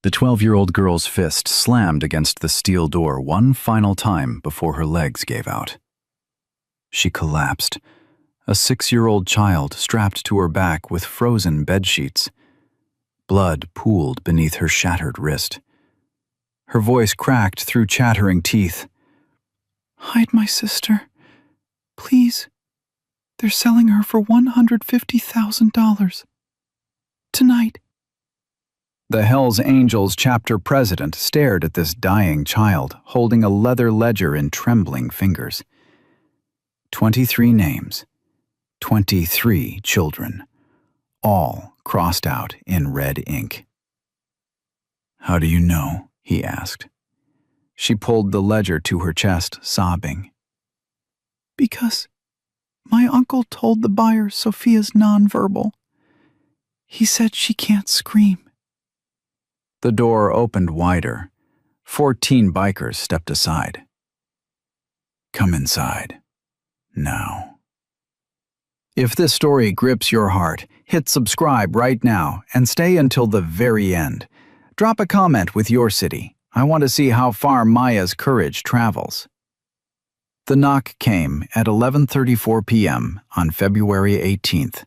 The 12-year-old girl's fist slammed against the steel door one final time before her legs gave out. She collapsed, a 6-year-old child strapped to her back with frozen bedsheets. Blood pooled beneath her shattered wrist. Her voice cracked through chattering teeth. "Hide my sister. Please. They're selling her for $150,000. Tonight." The Hells Angels chapter president stared at this dying child, holding a leather ledger in trembling fingers. 23 names, 23 children, all crossed out in red ink. "How do you know?" he asked. She pulled the ledger to her chest, sobbing. "Because my uncle told the buyer Sophia's nonverbal. He said she can't scream." The door opened wider. 14 bikers stepped aside. "Come inside. Now." If this story grips your heart, hit subscribe right now and stay until the very end. Drop a comment with your city. I want to see how far Maya's courage travels. The knock came at 11:34 p.m. on February 18th,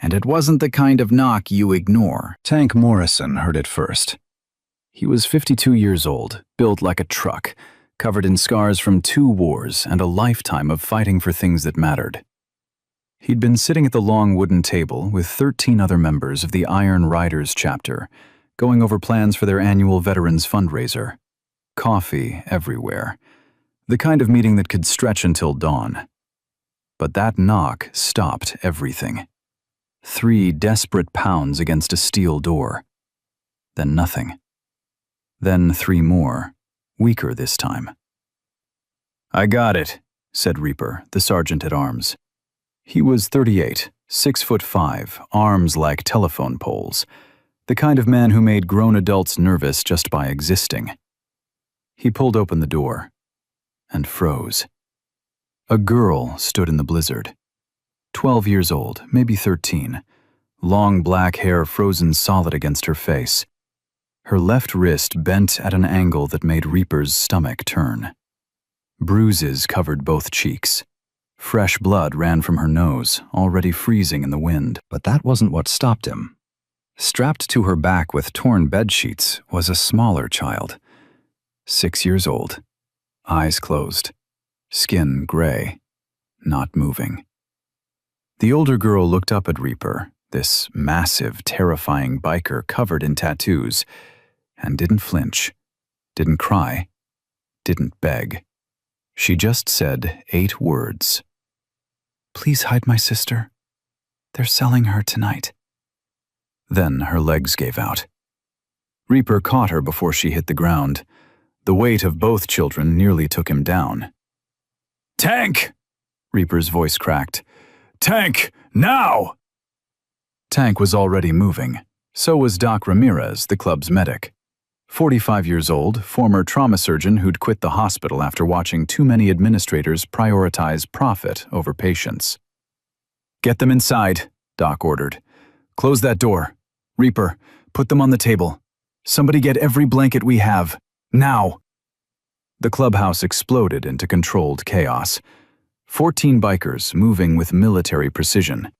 and it wasn't the kind of knock you ignore. Tank Morrison heard it first. He was 52 years old, built like a truck, covered in scars from 2 wars and a lifetime of fighting for things that mattered. He'd been sitting at the long wooden table with 13 other members of the Iron Riders chapter, going over plans for their annual veterans fundraiser. Coffee everywhere. The kind of meeting that could stretch until dawn. But that knock stopped everything. 3 desperate pounds against a steel door. Then nothing. Then 3 more, weaker this time. "I got it," said Reaper, the sergeant at arms. He was 38, 6'5", arms like telephone poles. The kind of man who made grown adults nervous just by existing. He pulled open the door and froze. A girl stood in the blizzard. 12 years old, maybe 13. Long black hair frozen solid against her face. Her left wrist bent at an angle that made Reaper's stomach turn. Bruises covered both cheeks. Fresh blood ran from her nose, already freezing in the wind. But that wasn't what stopped him. Strapped to her back with torn bedsheets was a smaller child. 6 years old. Eyes closed. Skin gray. Not moving. The older girl looked up at Reaper, this massive, terrifying biker covered in tattoos, and didn't flinch, didn't cry, didn't beg. She just said 8 words. "Please hide my sister. They're selling her tonight." Then her legs gave out. Reaper caught her before she hit the ground. The weight of both children nearly took him down. "Tank!" Reaper's voice cracked. "Tank, now!" Tank was already moving. So was Doc Ramirez, the club's medic. 45 years old, former trauma surgeon who'd quit the hospital after watching too many administrators prioritize profit over patients. "Get them inside," Doc ordered. "Close that door. Reaper, put them on the table. Somebody get every blanket we have. Now!" The clubhouse exploded into controlled chaos. 14 bikers moving with military precision.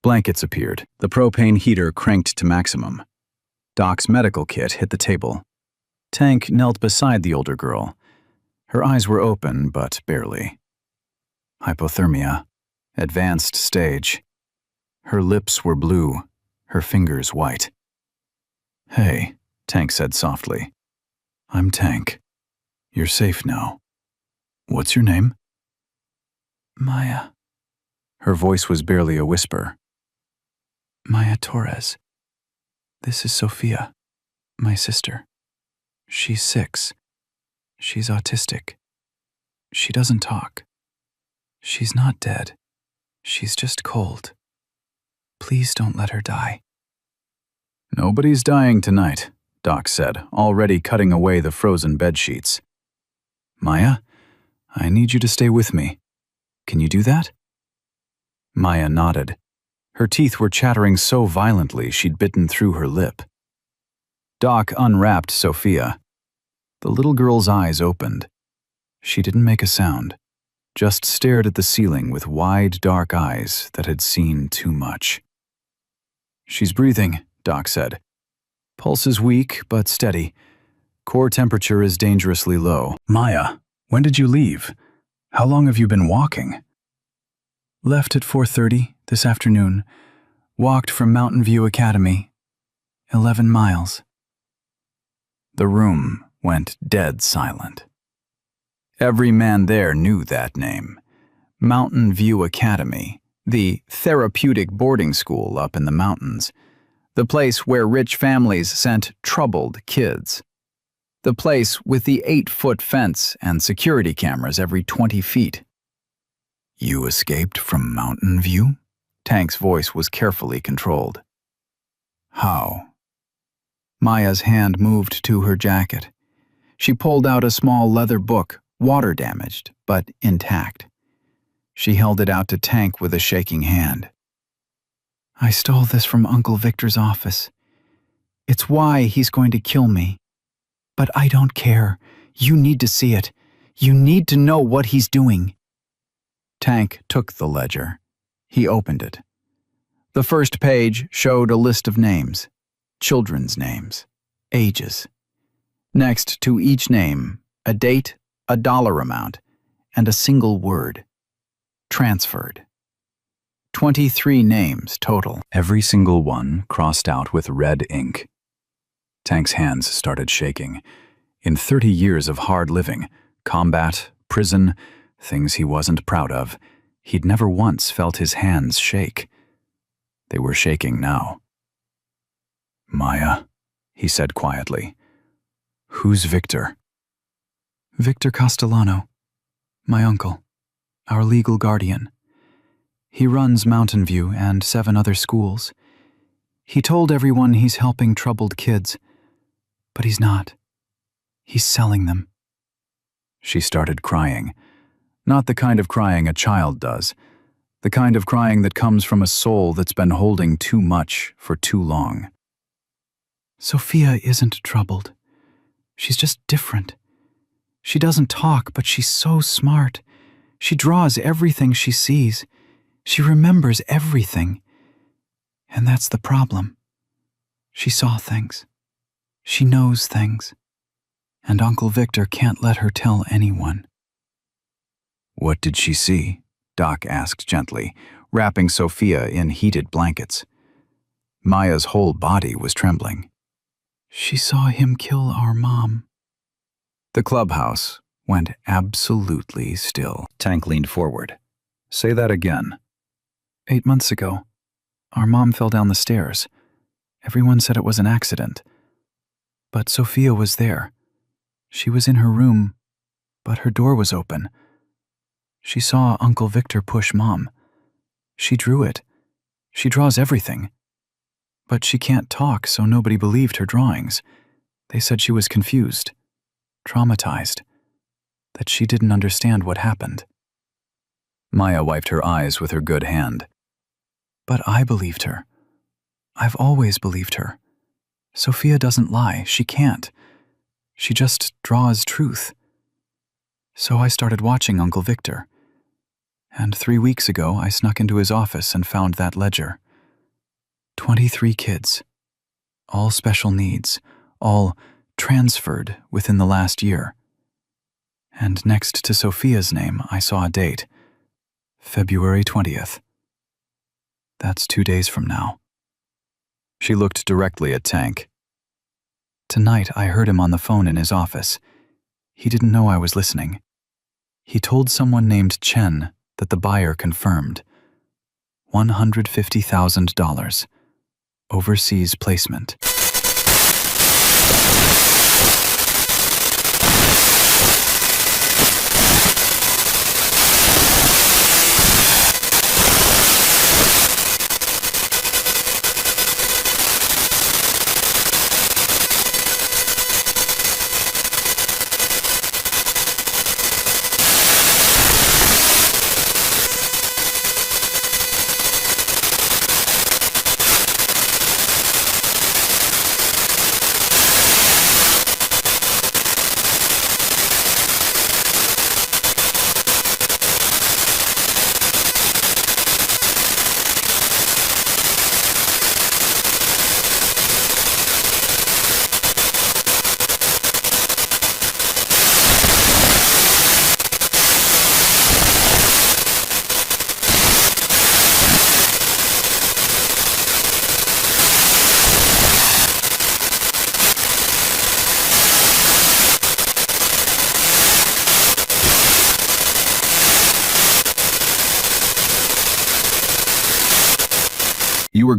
Blankets appeared, the propane heater cranked to maximum. Doc's medical kit hit the table. Tank knelt beside the older girl. Her eyes were open, but barely. Hypothermia. Advanced stage. Her lips were blue, her fingers white. "Hey," Tank said softly. "I'm Tank. You're safe now. What's your name?" "Maya." Her voice was barely a whisper. "Maya Torres. This is Sophia, my sister. She's 6. She's autistic. She doesn't talk. She's not dead. She's just cold. Please don't let her die." "Nobody's dying tonight," Doc said, already cutting away the frozen bedsheets. "Maya, I need you to stay with me. Can you do that?" Maya nodded. Her teeth were chattering so violently she'd bitten through her lip. Doc unwrapped Sophia. The little girl's eyes opened. She didn't make a sound, just stared at the ceiling with wide, dark eyes that had seen too much. "She's breathing," Doc said. "Pulse is weak, but steady. Core temperature is dangerously low." "Maya, when did you leave? How long have you been walking?" "Left at 4:30 this afternoon. Walked from Mountain View Academy. 11 miles. The room went dead silent. Every man there knew that name. Mountain View Academy, the therapeutic boarding school up in the mountains. The place where rich families sent troubled kids. The place with the 8-foot fence and security cameras every 20 feet. "You escaped from Mountain View?" Tank's voice was carefully controlled. "How?" Maya's hand moved to her jacket. She pulled out a small leather book, water-damaged, but intact. She held it out to Tank with a shaking hand. "I stole this from Uncle Victor's office. It's why he's going to kill me. But I don't care. You need to see it. You need to know what he's doing." Tank took the ledger. He opened it. The first page showed a list of names, children's names, ages. Next to each name, a date, a dollar amount, and a single word. Transferred. 23 names total. Every single one crossed out with red ink. Tank's hands started shaking. In 30 years of hard living, combat, prison, things he wasn't proud of, he'd never once felt his hands shake. They were shaking now. "Maya," he said quietly. "Who's Victor?" "Victor Castellano, my uncle, our legal guardian. He runs Mountain View and 7 other schools. He told everyone he's helping troubled kids, but he's not. He's selling them." She started crying. Not the kind of crying a child does. The kind of crying that comes from a soul that's been holding too much for too long. "Sophia isn't troubled. She's just different. She doesn't talk, but she's so smart. She draws everything she sees. She remembers everything. And that's the problem. She saw things. She knows things. And Uncle Victor can't let her tell anyone." "What did she see?" Doc asked gently, wrapping Sophia in heated blankets. Maya's whole body was trembling. "She saw him kill our mom." The clubhouse went absolutely still. Tank leaned forward. "Say that again." 8 months ago, our mom fell down the stairs. Everyone said it was an accident. But Sophia was there. She was in her room, but her door was open. She saw Uncle Victor push Mom. She drew it. She draws everything. But she can't talk, so nobody believed her drawings. They said she was confused, traumatized, that she didn't understand what happened. Maya wiped her eyes with her good hand. "But I believed her. I've always believed her. Sophia doesn't lie. She can't. She just draws truth. So I started watching Uncle Victor. And 3 weeks ago, I snuck into his office and found that ledger. 23 kids. All special needs. All transferred within the last year. And next to Sophia's name, I saw a date. February 20th. That's 2 days from now." She looked directly at Tank. "Tonight, I heard him on the phone in his office. He didn't know I was listening. He told someone named Chen that the buyer confirmed. $150,000. Overseas placement."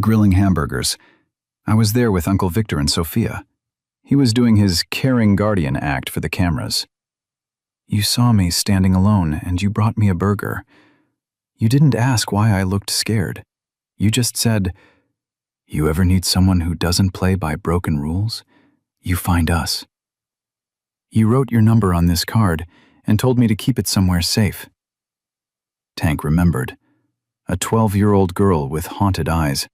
grilling hamburgers. I was there with Uncle Victor and Sophia. He was doing his caring guardian act for the cameras. You saw me standing alone, and you brought me a burger. You didn't ask why I looked scared. You just said, "You ever need someone who doesn't play by broken rules? You find us." You wrote your number on this card and told me to keep it somewhere safe. Tank remembered. A 12-year-old girl with haunted eyes,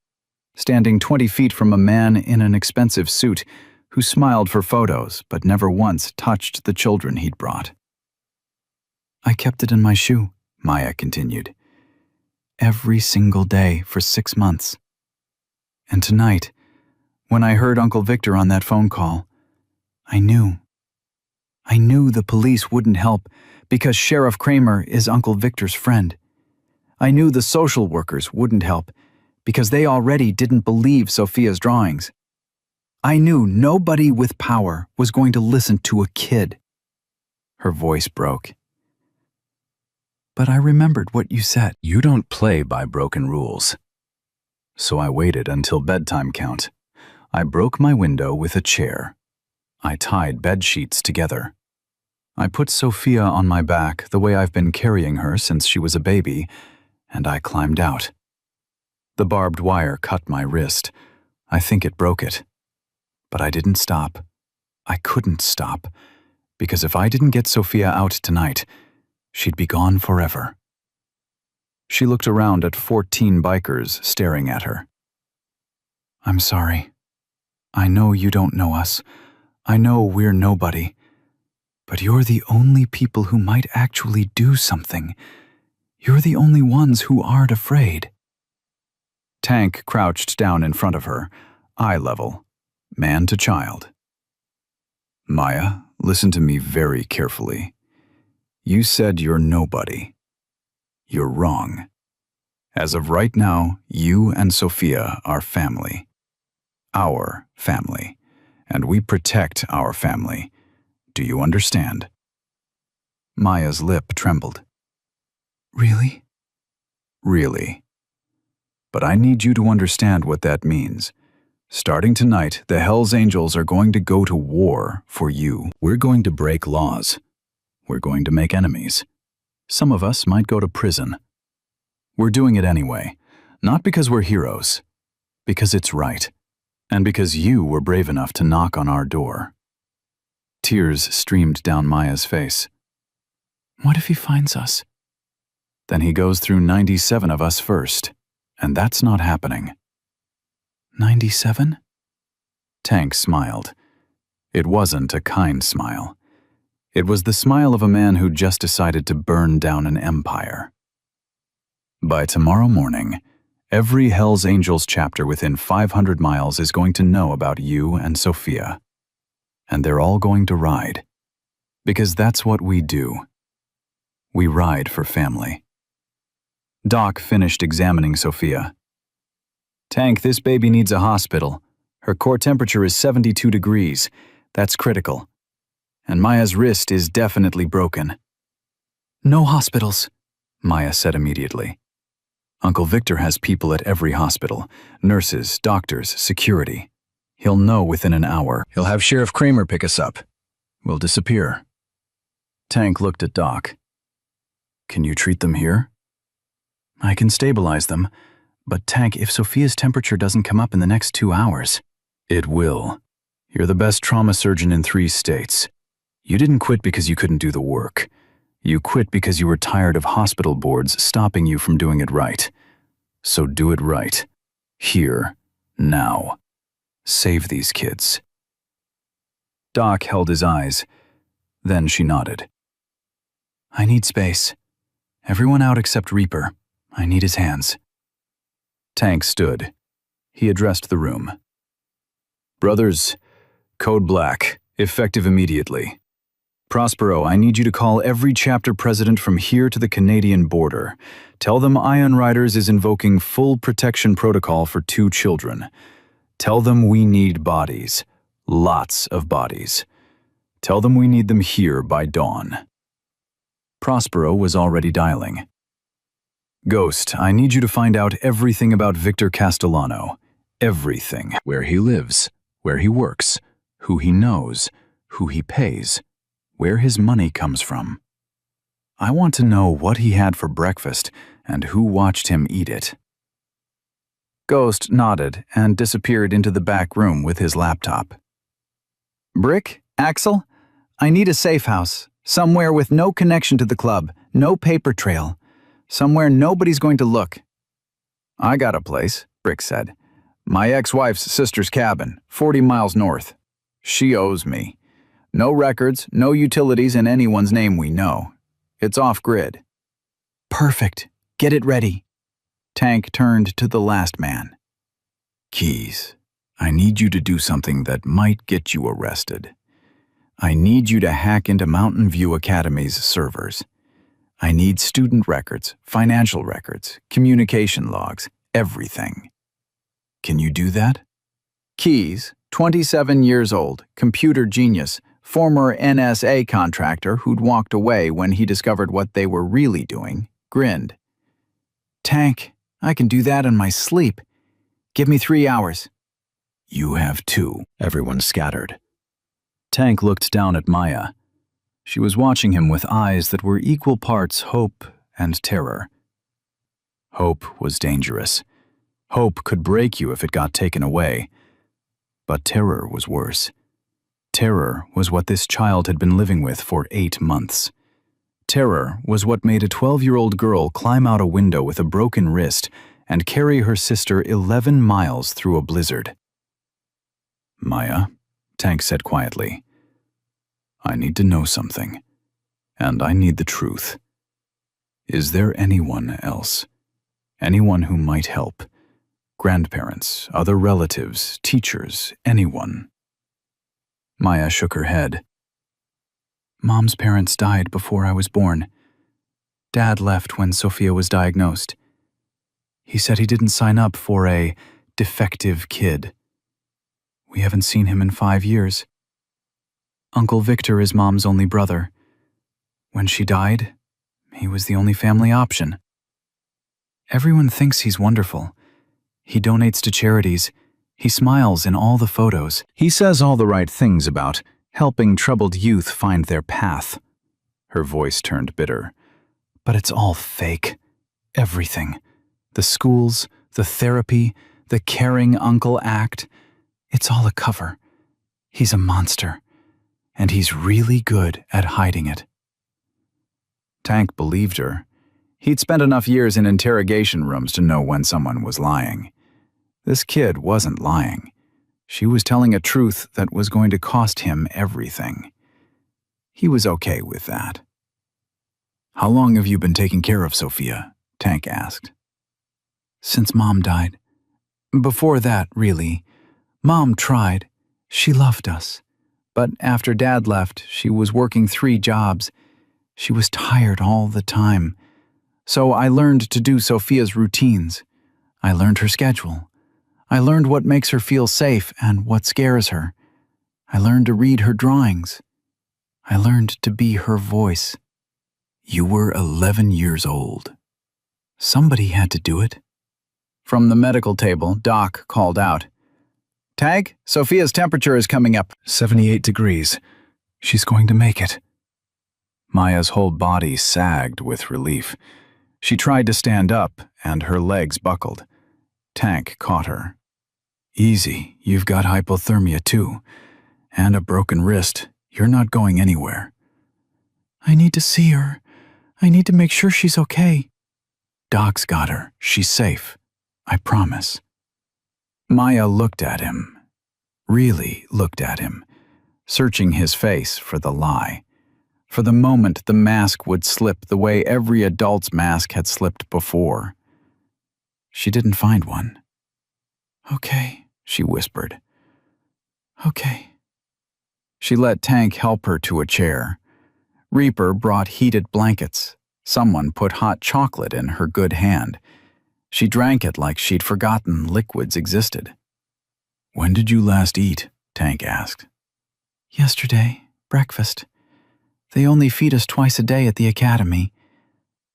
standing 20 feet from a man in an expensive suit who smiled for photos but never once touched the children he'd brought. I kept it in my shoe, Maya continued. Every single day for 6 months. And tonight, when I heard Uncle Victor on that phone call, I knew the police wouldn't help because Sheriff Kramer is Uncle Victor's friend. I knew the social workers wouldn't help because they already didn't believe Sophia's drawings. I knew nobody with power was going to listen to a kid. Her voice broke. But I remembered what you said. You don't play by broken rules. So I waited until bedtime count. I broke my window with a chair. I tied bed sheets together. I put Sophia on my back the way I've been carrying her since she was a baby, and I climbed out. The barbed wire cut my wrist. I think it broke it. But I didn't stop. I couldn't stop, because if I didn't get Sophia out tonight, she'd be gone forever. She looked around at 14 bikers staring at her. I'm sorry. I know you don't know us. I know we're nobody. But you're the only people who might actually do something. You're the only ones who aren't afraid. Tank crouched down in front of her, eye level, man to child. Maya, listen to me very carefully. You said you're nobody. You're wrong. As of right now, you and Sophia are family. Our family. And we protect our family. Do you understand? Maya's lip trembled. Really? Really. But I need you to understand what that means. Starting tonight, the hellsangels are going to go to war for you. We're going to break laws. We're going to make enemies. Some of us might go to prison. We're doing it anyway, not because we're heroes, because it's right, and because you were brave enough to knock on our door. Tears streamed down Maya's face. What if he finds us? Then he goes through 97 of us first, and that's not happening. 97? Tank smiled. It wasn't a kind smile. It was the smile of a man who just decided to burn down an empire. By tomorrow morning, every Hell's Angels chapter within 500 miles is going to know about you and Sophia. And they're all going to ride. Because that's what we do. We ride for family. Doc finished examining Sophia. Tank, this baby needs a hospital. Her core temperature is 72 degrees. That's critical. And Maya's wrist is definitely broken. No hospitals, Maya said immediately. Uncle Victor has people at every hospital. Nurses, doctors, security. He'll know within an hour. He'll have Sheriff Kramer pick us up. We'll disappear. Tank looked at Doc. Can you treat them here? I can stabilize them, but Tank, if Sophia's temperature doesn't come up in the next 2 hours... It will. You're the best trauma surgeon in 3 states. You didn't quit because you couldn't do the work. You quit because you were tired of hospital boards stopping you from doing it right. So do it right. Here. Now. Save these kids. Doc held his eyes. Then she nodded. I need space. Everyone out except Reaper. I need his hands. Tank stood. He addressed the room. Brothers, Code Black, effective immediately. Prospero, I need you to call every chapter president from here to the Canadian border. Tell them Iron Riders is invoking full protection protocol for 2 children. Tell them we need bodies. Lots of bodies. Tell them we need them here by dawn. Prospero was already dialing. Ghost, I need you to find out everything about Victor Castellano. Everything. Where he lives, where he works, who he knows, who he pays, where his money comes from. I want to know what he had for breakfast and who watched him eat it. Ghost nodded and disappeared into the back room with his laptop. Brick, Axel, I need a safe house, somewhere with no connection to the club, no paper trail, somewhere nobody's going to look. I got a place, Brick said. My ex-wife's sister's cabin, 40 miles north. She owes me. No records, no utilities in anyone's name we know. It's off-grid. Perfect. Get it ready. Tank turned to the last man. Keys, I need you to do something that might get you arrested. I need you to hack into Mountain View Academy's servers. I need student records, financial records, communication logs, everything. Can you do that? Keys, 27 years old, computer genius, former NSA contractor who'd walked away when he discovered what they were really doing, grinned. Tank, I can do that in my sleep. Give me 3 hours. You have 2. Everyone scattered. Tank looked down at Maya. She was watching him with eyes that were equal parts hope and terror. Hope was dangerous. Hope could break you if it got taken away. But terror was worse. Terror was what this child had been living with for 8 months. Terror was what made a 12-year-old girl climb out a window with a broken wrist and carry her sister 11 miles through a blizzard. Maya, Tank said quietly, I need to know something, and I need the truth. Is there anyone else? Anyone who might help? Grandparents, other relatives, teachers, anyone? Maya shook her head. Mom's parents died before I was born. Dad left when Sophia was diagnosed. He said he didn't sign up for a defective kid. We haven't seen him in 5 years. Uncle Victor is Mom's only brother. When she died, he was the only family option. Everyone thinks he's wonderful. He donates to charities. He smiles in all the photos. He says all the right things about helping troubled youth find their path. Her voice turned bitter. But it's all fake. Everything. The schools, the therapy, the caring uncle act. It's all a cover. He's a monster. And he's really good at hiding it. Tank believed her. He'd spent enough years in interrogation rooms to know when someone was lying. This kid wasn't lying. She was telling a truth that was going to cost him everything. He was okay with that. How long have you been taking care of Sophia? Tank asked. Since Mom died. Before that, really. Mom tried. She loved us. But after Dad left, she was working 3 jobs. She was tired all the time. So I learned to do Sophia's routines. I learned her schedule. I learned what makes her feel safe and what scares her. I learned to read her drawings. I learned to be her voice. You were 11 years old. Somebody had to do it. From the medical table, Doc called out, Tag, Sophia's temperature is coming up. 78 degrees. She's going to make it. Maya's whole body sagged with relief. She tried to stand up, and her legs buckled. Tank caught her. Easy, you've got hypothermia too. And a broken wrist. You're not going anywhere. I need to see her. I need to make sure she's okay. Doc's got her. She's safe. I promise. Maya looked at him. Really looked at him, searching his face for the lie. For the moment the mask would slip the way every adult's mask had slipped before. She didn't find one. Okay, she whispered. Okay. She let Tank help her to a chair. Reaper brought heated blankets. Someone put hot chocolate in her good hand. She drank it like she'd forgotten liquids existed. When did you last eat? Tank asked. Yesterday, breakfast. They only feed us twice a day at the academy.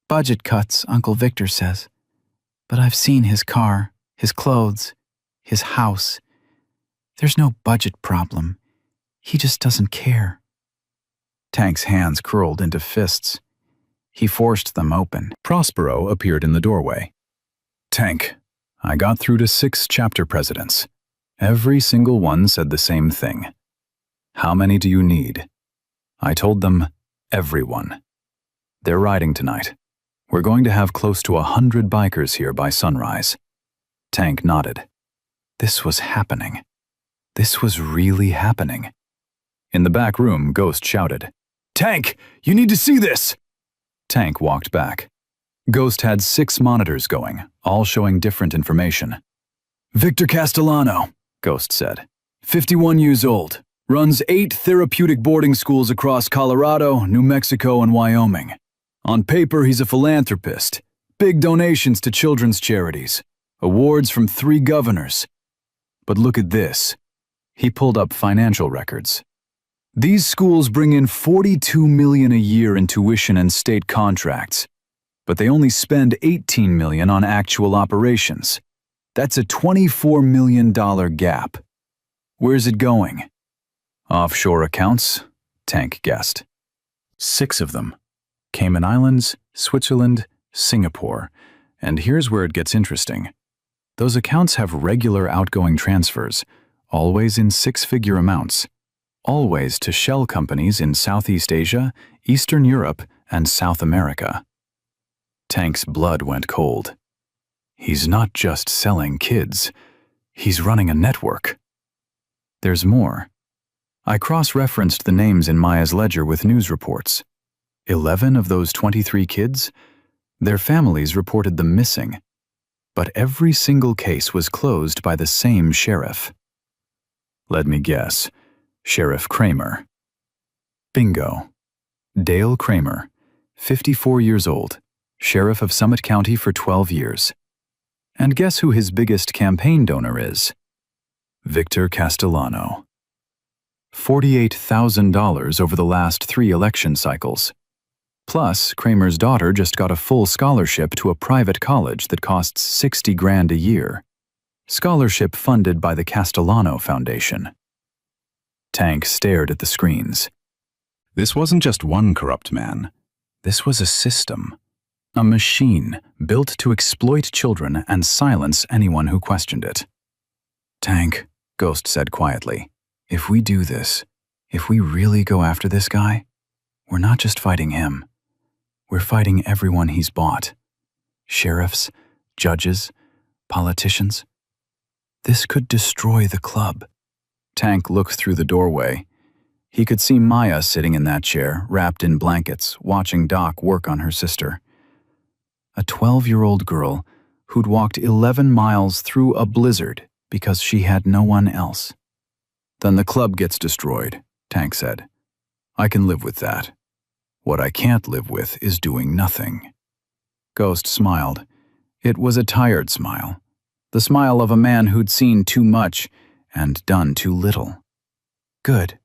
Budget cuts, Uncle Victor says. But I've seen his car, his clothes. his house. There's no budget problem. He just doesn't care. Tank's hands curled into fists. He forced them open. Prospero appeared in the doorway. Tank, I got through to 6 chapter presidents. Every single one said the same thing. How many do you need? I told them, everyone. They're riding tonight. We're going to have close to 100 bikers here by sunrise. Tank nodded. This was happening. This was really happening. In the back room, Ghost shouted, Tank, you need to see this! Tank walked back. Ghost had 6 monitors going, all showing different information. Victor Castellano, Ghost said, 51 years old, runs 8 therapeutic boarding schools across Colorado, New Mexico, and Wyoming. On paper, he's a philanthropist. Big donations to children's charities. Awards from 3 governors. But look at this. He pulled up financial records. These schools bring in $42 million a year in tuition and state contracts, but they only spend $18 million on actual operations. That's a $24 million gap. Where's it going? Offshore accounts, Tank guessed. 6 of them. Cayman Islands, Switzerland, Singapore. And here's where it gets interesting. Those accounts have regular outgoing transfers, always in 6-figure amounts. Always to shell companies in Southeast Asia, Eastern Europe, and South America. Tank's blood went cold. He's not just selling kids. He's running a network. There's more. I cross-referenced the names in Maya's ledger with news reports. 11 of those 23 kids, their families reported them missing. But every single case was closed by the same sheriff. Let me guess. Sheriff Kramer. Bingo. Dale Kramer, 54 years old, sheriff of Summit County for 12 years. And guess who his biggest campaign donor is? Victor Castellano. $48,000 over the last 3 election cycles. Plus, Kramer's daughter just got a full scholarship to a private college that costs $60,000 a year. Scholarship funded by the Castellano Foundation. Tank stared at the screens. This wasn't just one corrupt man. This was a system. A machine built to exploit children and silence anyone who questioned it. Tank, Ghost said quietly, if we do this, if we really go after this guy, we're not just fighting him. We're fighting everyone he's bought. Sheriffs, judges, politicians. This could destroy the club. Tank looked through the doorway. He could see Maya sitting in that chair, wrapped in blankets, watching Doc work on her sister. A 12-year-old girl who'd walked 11 miles through a blizzard because she had no one else. Then the club gets destroyed, Tank said. I can live with that. What I can't live with is doing nothing. Ghost smiled. It was a tired smile. The smile of a man who'd seen too much and done too little. Good,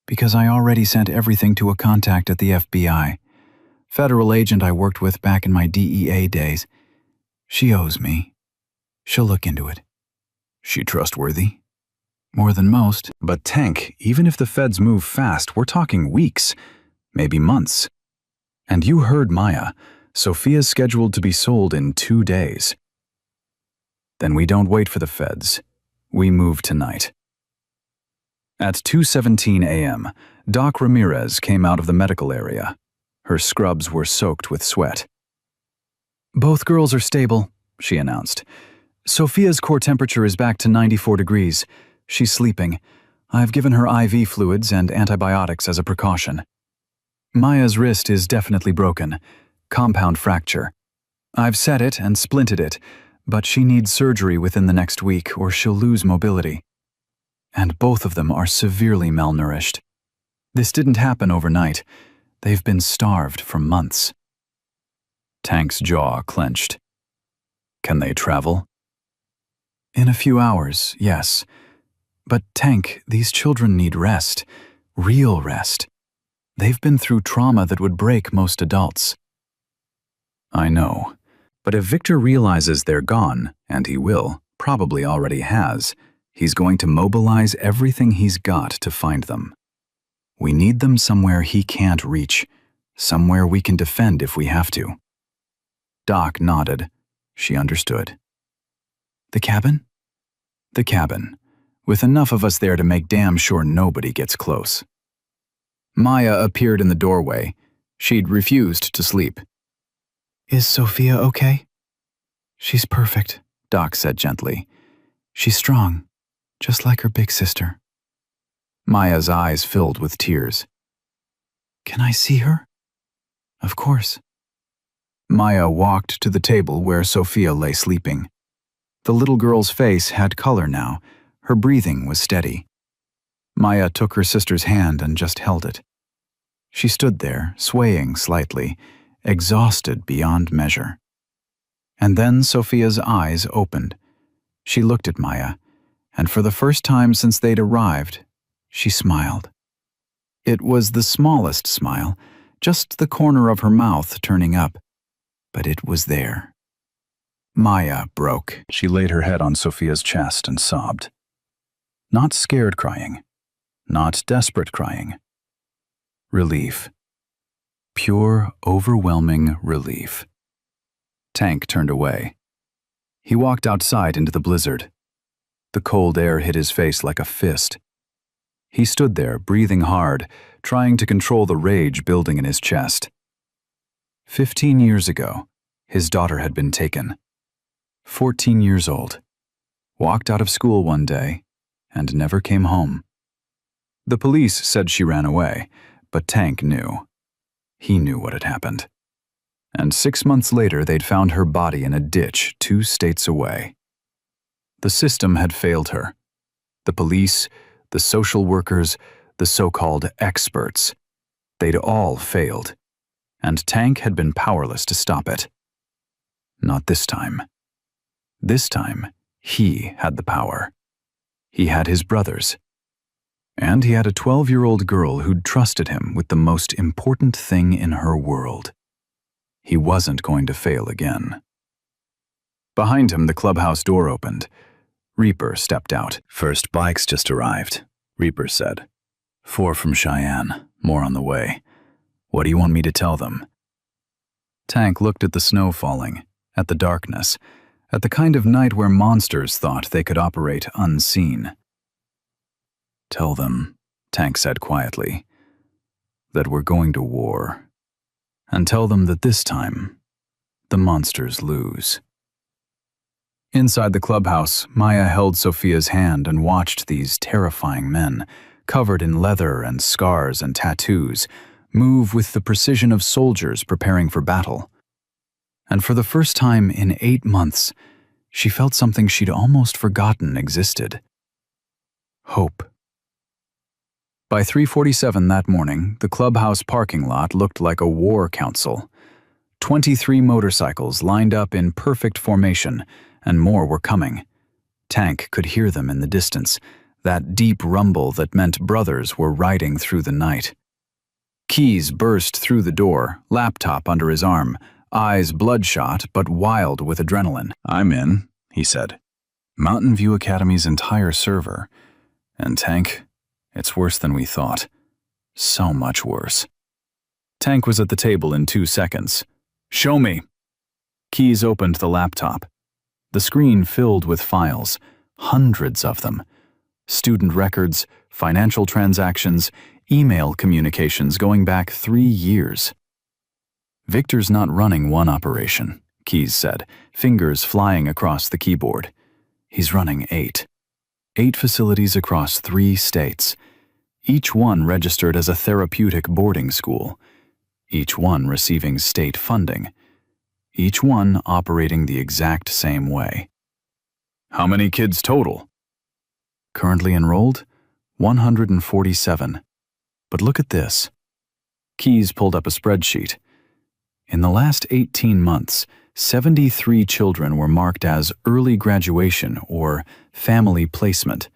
because I already sent everything to a contact at the FBI. Federal agent I worked with back in my DEA days. She owes me. She'll look into it. She trustworthy? More than most. But Tank, even if the feds move fast, we're talking weeks, maybe months. And you heard Maya. Sophia's scheduled to be sold in 2 days. Then we don't wait for the feds. We move tonight. At 2:17 a.m., Doc Ramirez came out of the medical area. Her scrubs were soaked with sweat. Both girls are stable, she announced. Sophia's core temperature is back to 94 degrees. She's sleeping. I've given her IV fluids and antibiotics as a precaution. Maya's wrist is definitely broken. Compound fracture. I've set it and splinted it, but she needs surgery within the next week or she'll lose mobility. And both of them are severely malnourished. This didn't happen overnight. They've been starved for months. Tank's jaw clenched. Can they travel? In a few hours, yes. But Tank, these children need rest. Real rest. They've been through trauma that would break most adults. I know. But if Victor realizes they're gone, and he will, probably already has, he's going to mobilize everything he's got to find them. We need them somewhere he can't reach, somewhere we can defend if we have to. Doc nodded. She understood. The cabin? The cabin, with enough of us there to make damn sure nobody gets close. Maya appeared in the doorway. She'd refused to sleep. Is Sophia okay? She's perfect, Doc said gently. She's strong, just like her big sister. Maya's eyes filled with tears. Can I see her? Of course. Maya walked to the table where Sophia lay sleeping. The little girl's face had color now. Her breathing was steady. Maya took her sister's hand and just held it. She stood there, swaying slightly, exhausted beyond measure. And then Sophia's eyes opened. She looked at Maya, and for the first time since they'd arrived, she smiled. It was the smallest smile, just the corner of her mouth turning up, but it was there. Maya broke. She laid her head on Sophia's chest and sobbed. Not scared crying, not desperate crying. Relief. Pure, overwhelming relief. Tank turned away. He walked outside into the blizzard. The cold air hit his face like a fist. He stood there, breathing hard, trying to control the rage building in his chest. 15 years ago, his daughter had been taken. 14 years old. Walked out of school one day and never came home. The police said she ran away, but Tank knew. He knew what had happened. And 6 months later, they'd found her body in a ditch 2 states away. The system had failed her. The police, the social workers, the so-called experts. They'd all failed. And Tank had been powerless to stop it. Not this time. This time, he had the power. He had his brothers. And he had a 12-year-old girl who'd trusted him with the most important thing in her world. He wasn't going to fail again. Behind him, the clubhouse door opened. Reaper stepped out. First bikes just arrived, Reaper said. 4 from Cheyenne, more on the way. What do you want me to tell them? Tank looked at the snow falling, at the darkness, at the kind of night where monsters thought they could operate unseen. Tell them, Tank said quietly, that we're going to war. And tell them that this time, the monsters lose. Inside the clubhouse, Maya held Sophia's hand and watched these terrifying men, covered in leather and scars and tattoos, move with the precision of soldiers preparing for battle. And for the first time in 8 months, she felt something she'd almost forgotten existed. Hope. By 3:47 that morning, the clubhouse parking lot looked like a war council. 23 motorcycles lined up in perfect formation, and more were coming. Tank could hear them in the distance, that deep rumble that meant brothers were riding through the night. Keys burst through the door, laptop under his arm, eyes bloodshot but wild with adrenaline. I'm in, he said. Mountain View Academy's entire server. And Tank, it's worse than we thought. So much worse. Tank was at the table in 2 seconds. Show me. Keys opened the laptop. The screen filled with files, hundreds of them. Student records, financial transactions, email communications going back 3 years. Victor's not running one operation, Keys said, fingers flying across the keyboard. He's running 8. 8 facilities across 3 states. Each one registered as a therapeutic boarding school. Each one receiving state funding. Each one operating the exact same way. How many kids total? Currently enrolled? 147. But look at this. Keys pulled up a spreadsheet. In the last 18 months, 73 children were marked as early graduation or family placement.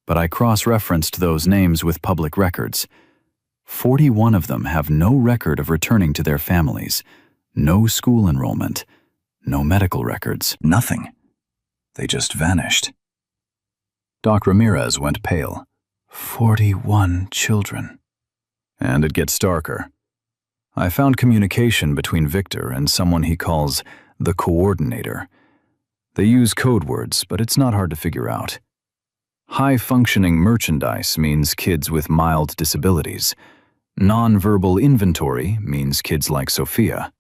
But I cross-referenced those names with public records. 41 of them have no record of returning to their families, no school enrollment, no medical records, nothing. They just vanished. Doc Ramirez went pale. 41 children. And it gets darker. I found communication between Victor and someone he calls the coordinator. They use code words, but it's not hard to figure out. High-functioning merchandise means kids with mild disabilities. Non-verbal inventory means kids like Sophia.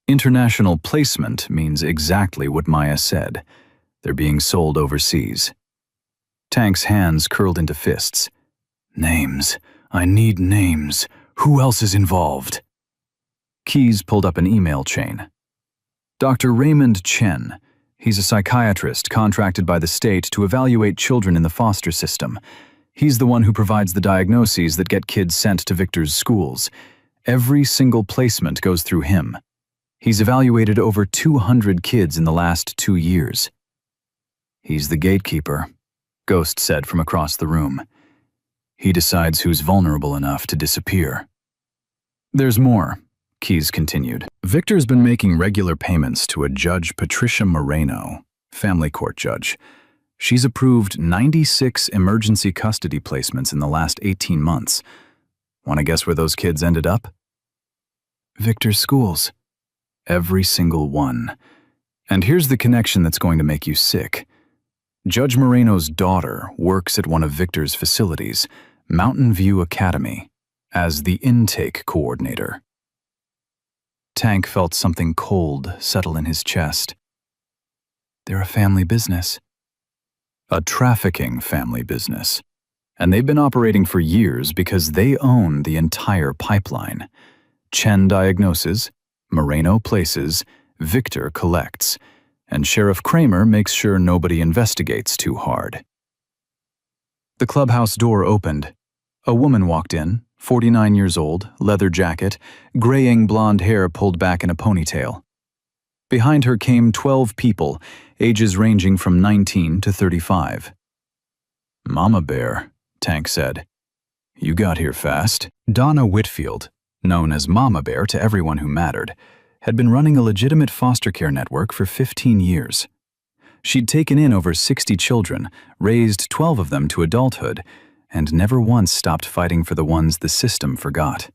International placement means exactly what Maya said. They're being sold overseas. Tank's hands curled into fists. Names. I need names. Who else is involved? Keys pulled up an email chain. Dr. Raymond Chen. He's a psychiatrist contracted by the state to evaluate children in the foster system. He's the one who provides the diagnoses that get kids sent to Victor's schools. Every single placement goes through him. He's evaluated over 200 kids in the last 2 years. He's the gatekeeper, Ghost said from across the room. He decides who's vulnerable enough to disappear. There's more, Keys continued. Victor's been making regular payments to a Judge Patricia Moreno, family court judge. She's approved 96 emergency custody placements in the last 18 months. Want to guess where those kids ended up? Victor's schools. Every single one. And here's the connection that's going to make you sick. Judge Moreno's daughter works at one of Victor's facilities, Mountain View Academy, as the intake coordinator. Tank felt something cold settle in his chest. They're a family business. A trafficking family business. And they've been operating for years because they own the entire pipeline. Chen diagnoses, Moreno places, Victor collects, and Sheriff Kramer makes sure nobody investigates too hard. The clubhouse door opened. A woman walked in, 49 years old, leather jacket, graying blonde hair pulled back in a ponytail. Behind her came 12 people, ages ranging from 19 to 35. Mama Bear, Tank said. You got here fast. Donna Whitfield, known as Mama Bear to everyone who mattered, had been running a legitimate foster care network for 15 years. She'd taken in over 60 children, raised 12 of them to adulthood, and never once stopped fighting for the ones the system forgot.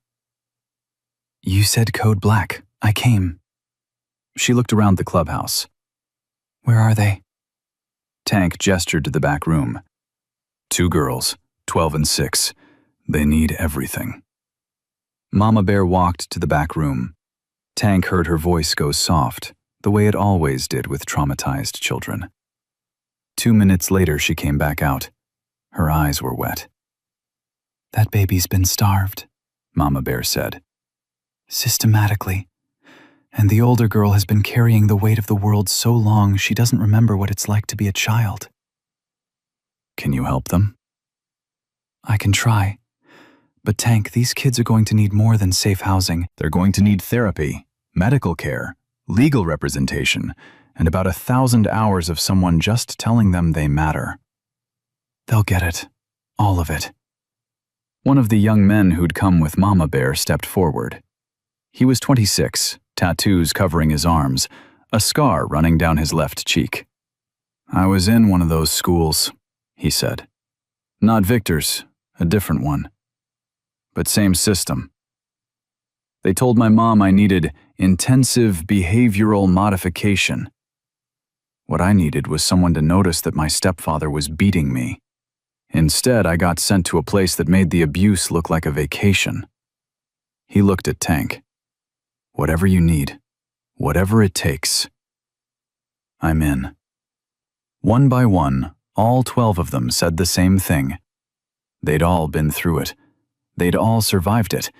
You said code black. I came. She looked around the clubhouse. Where are they? Tank gestured to the back room. 2 girls, 12 and 6. They need everything. Mama Bear walked to the back room. Tank heard her voice go soft, the way it always did with traumatized children. 2 minutes later, she came back out. Her eyes were wet. That baby's been starved, Mama Bear said. Systematically. And the older girl has been carrying the weight of the world so long she doesn't remember what it's like to be a child. Can you help them? I can try. But Tank, these kids are going to need more than safe housing. They're going to need therapy, medical care, legal representation, and about 1,000 hours of someone just telling them they matter. They'll get it. All of it. One of the young men who'd come with Mama Bear stepped forward. He was 26, tattoos covering his arms, a scar running down his left cheek. I was in one of those schools, he said. Not Victor's, a different one. But same system. They told my mom I needed intensive behavioral modification. What I needed was someone to notice that my stepfather was beating me. Instead, I got sent to a place that made the abuse look like a vacation. He looked at Tank. Whatever you need, whatever it takes. I'm in. One by one, all 12 of them said the same thing. They'd all been through it. They'd all survived it,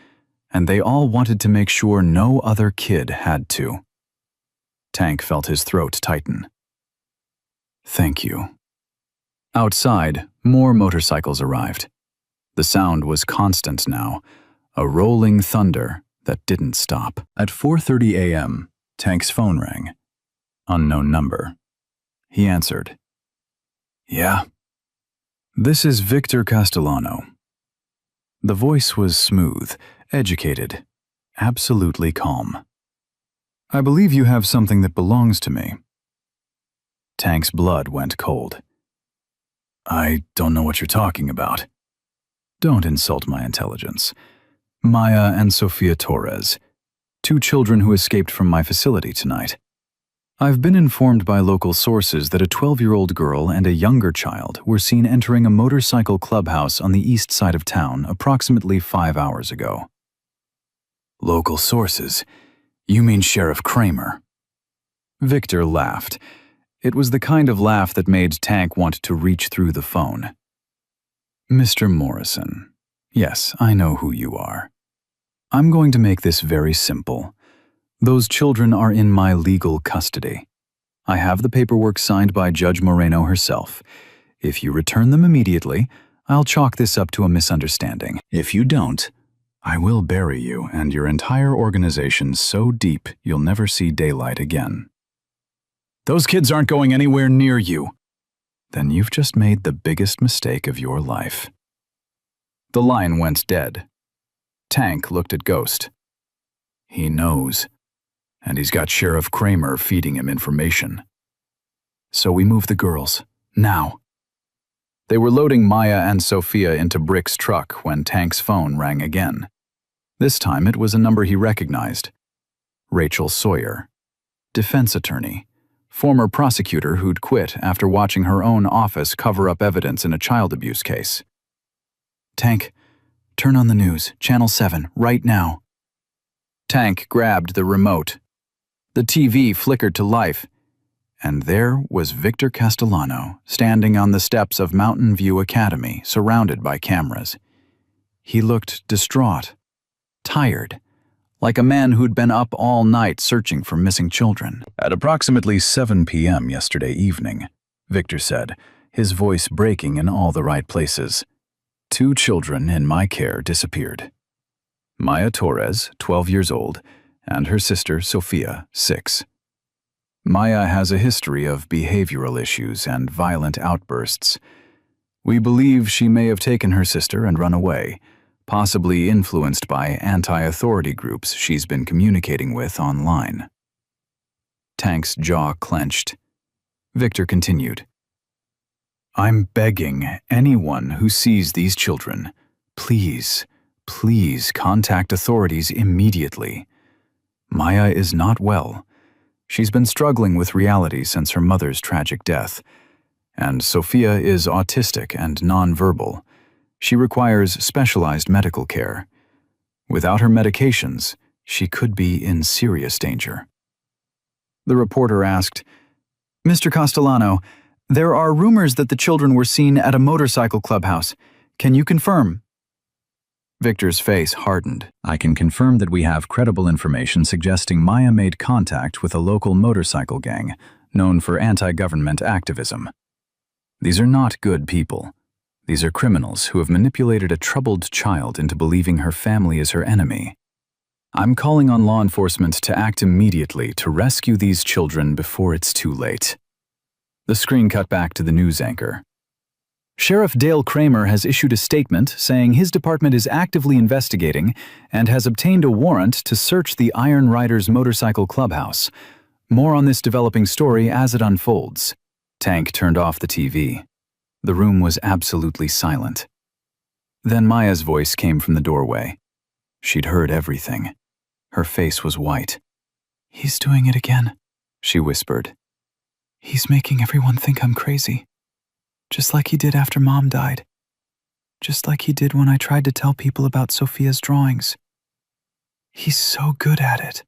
and they all wanted to make sure no other kid had to. Tank felt his throat tighten. Thank you. Outside, more motorcycles arrived. The sound was constant now, a rolling thunder that didn't stop. At 4:30 a.m., Tank's phone rang. Unknown number. He answered. Yeah. This is Victor Castellano. The voice was smooth, educated, absolutely calm. I believe you have something that belongs to me. Tank's blood went cold. I don't know what you're talking about. Don't insult my intelligence. Maya and Sofia Torres, 2 children who escaped from my facility tonight. I've been informed by local sources that a 12-year-old girl and a younger child were seen entering a motorcycle clubhouse on the east side of town approximately 5 hours ago. Local sources? You mean Sheriff Kramer? Victor laughed. It was the kind of laugh that made Tank want to reach through the phone. Mr. Morrison, yes, I know who you are. I'm going to make this very simple. Those children are in my legal custody. I have the paperwork signed by Judge Moreno herself. If you return them immediately, I'll chalk this up to a misunderstanding. If you don't, I will bury you and your entire organization so deep you'll never see daylight again. Those kids aren't going anywhere near you. Then you've just made the biggest mistake of your life. The line went dead. Tank looked at Ghost. He knows. And he's got Sheriff Kramer feeding him information. So we move the girls, now. They were loading Maya and Sofia into Brick's truck when Tank's phone rang again. This time it was a number he recognized. Rachel Sawyer, defense attorney, former prosecutor who'd quit after watching her own office cover up evidence in a child abuse case. Tank, turn on the news, Channel 7, right now. Tank grabbed the remote. The TV flickered to life, and there was Victor Castellano standing on the steps of Mountain View Academy, surrounded by cameras. He looked distraught, tired, like a man who'd been up all night searching for missing children. At approximately 7 p.m. yesterday evening, Victor said, his voice breaking in all the right places, 2 children in my care disappeared. Maya Torres, 12 years old, and her sister Sofia, 6. Maya has a history of behavioral issues and violent outbursts. We believe she may have taken her sister and run away, possibly influenced by anti-authority groups she's been communicating with online. Tank's jaw clenched. Victor continued. I'm begging anyone who sees these children, please contact authorities immediately. Maya is not well. She's been struggling with reality since her mother's tragic death. And Sofia is autistic and nonverbal. She requires specialized medical care. Without her medications, she could be in serious danger. The reporter asked, Mr. Castellano, there are rumors that the children were seen at a motorcycle clubhouse. Can you confirm? Victor's face hardened. I can confirm that we have credible information suggesting Maya made contact with a local motorcycle gang known for anti-government activism. These are not good people. These are criminals who have manipulated a troubled child into believing her family is her enemy. I'm calling on law enforcement to act immediately to rescue these children before it's too late. The screen cut back to the news anchor. Sheriff Dale Kramer has issued a statement saying his department is actively investigating and has obtained a warrant to search the Iron Riders motorcycle clubhouse. More on this developing story as it unfolds. Tank turned off the TV. The room was absolutely silent. Then Maya's voice came from the doorway. She'd heard everything. Her face was white. He's doing it again, she whispered. He's making everyone think I'm crazy. Just like he did after Mom died. Just like he did when I tried to tell people about Sofia's drawings. He's so good at it.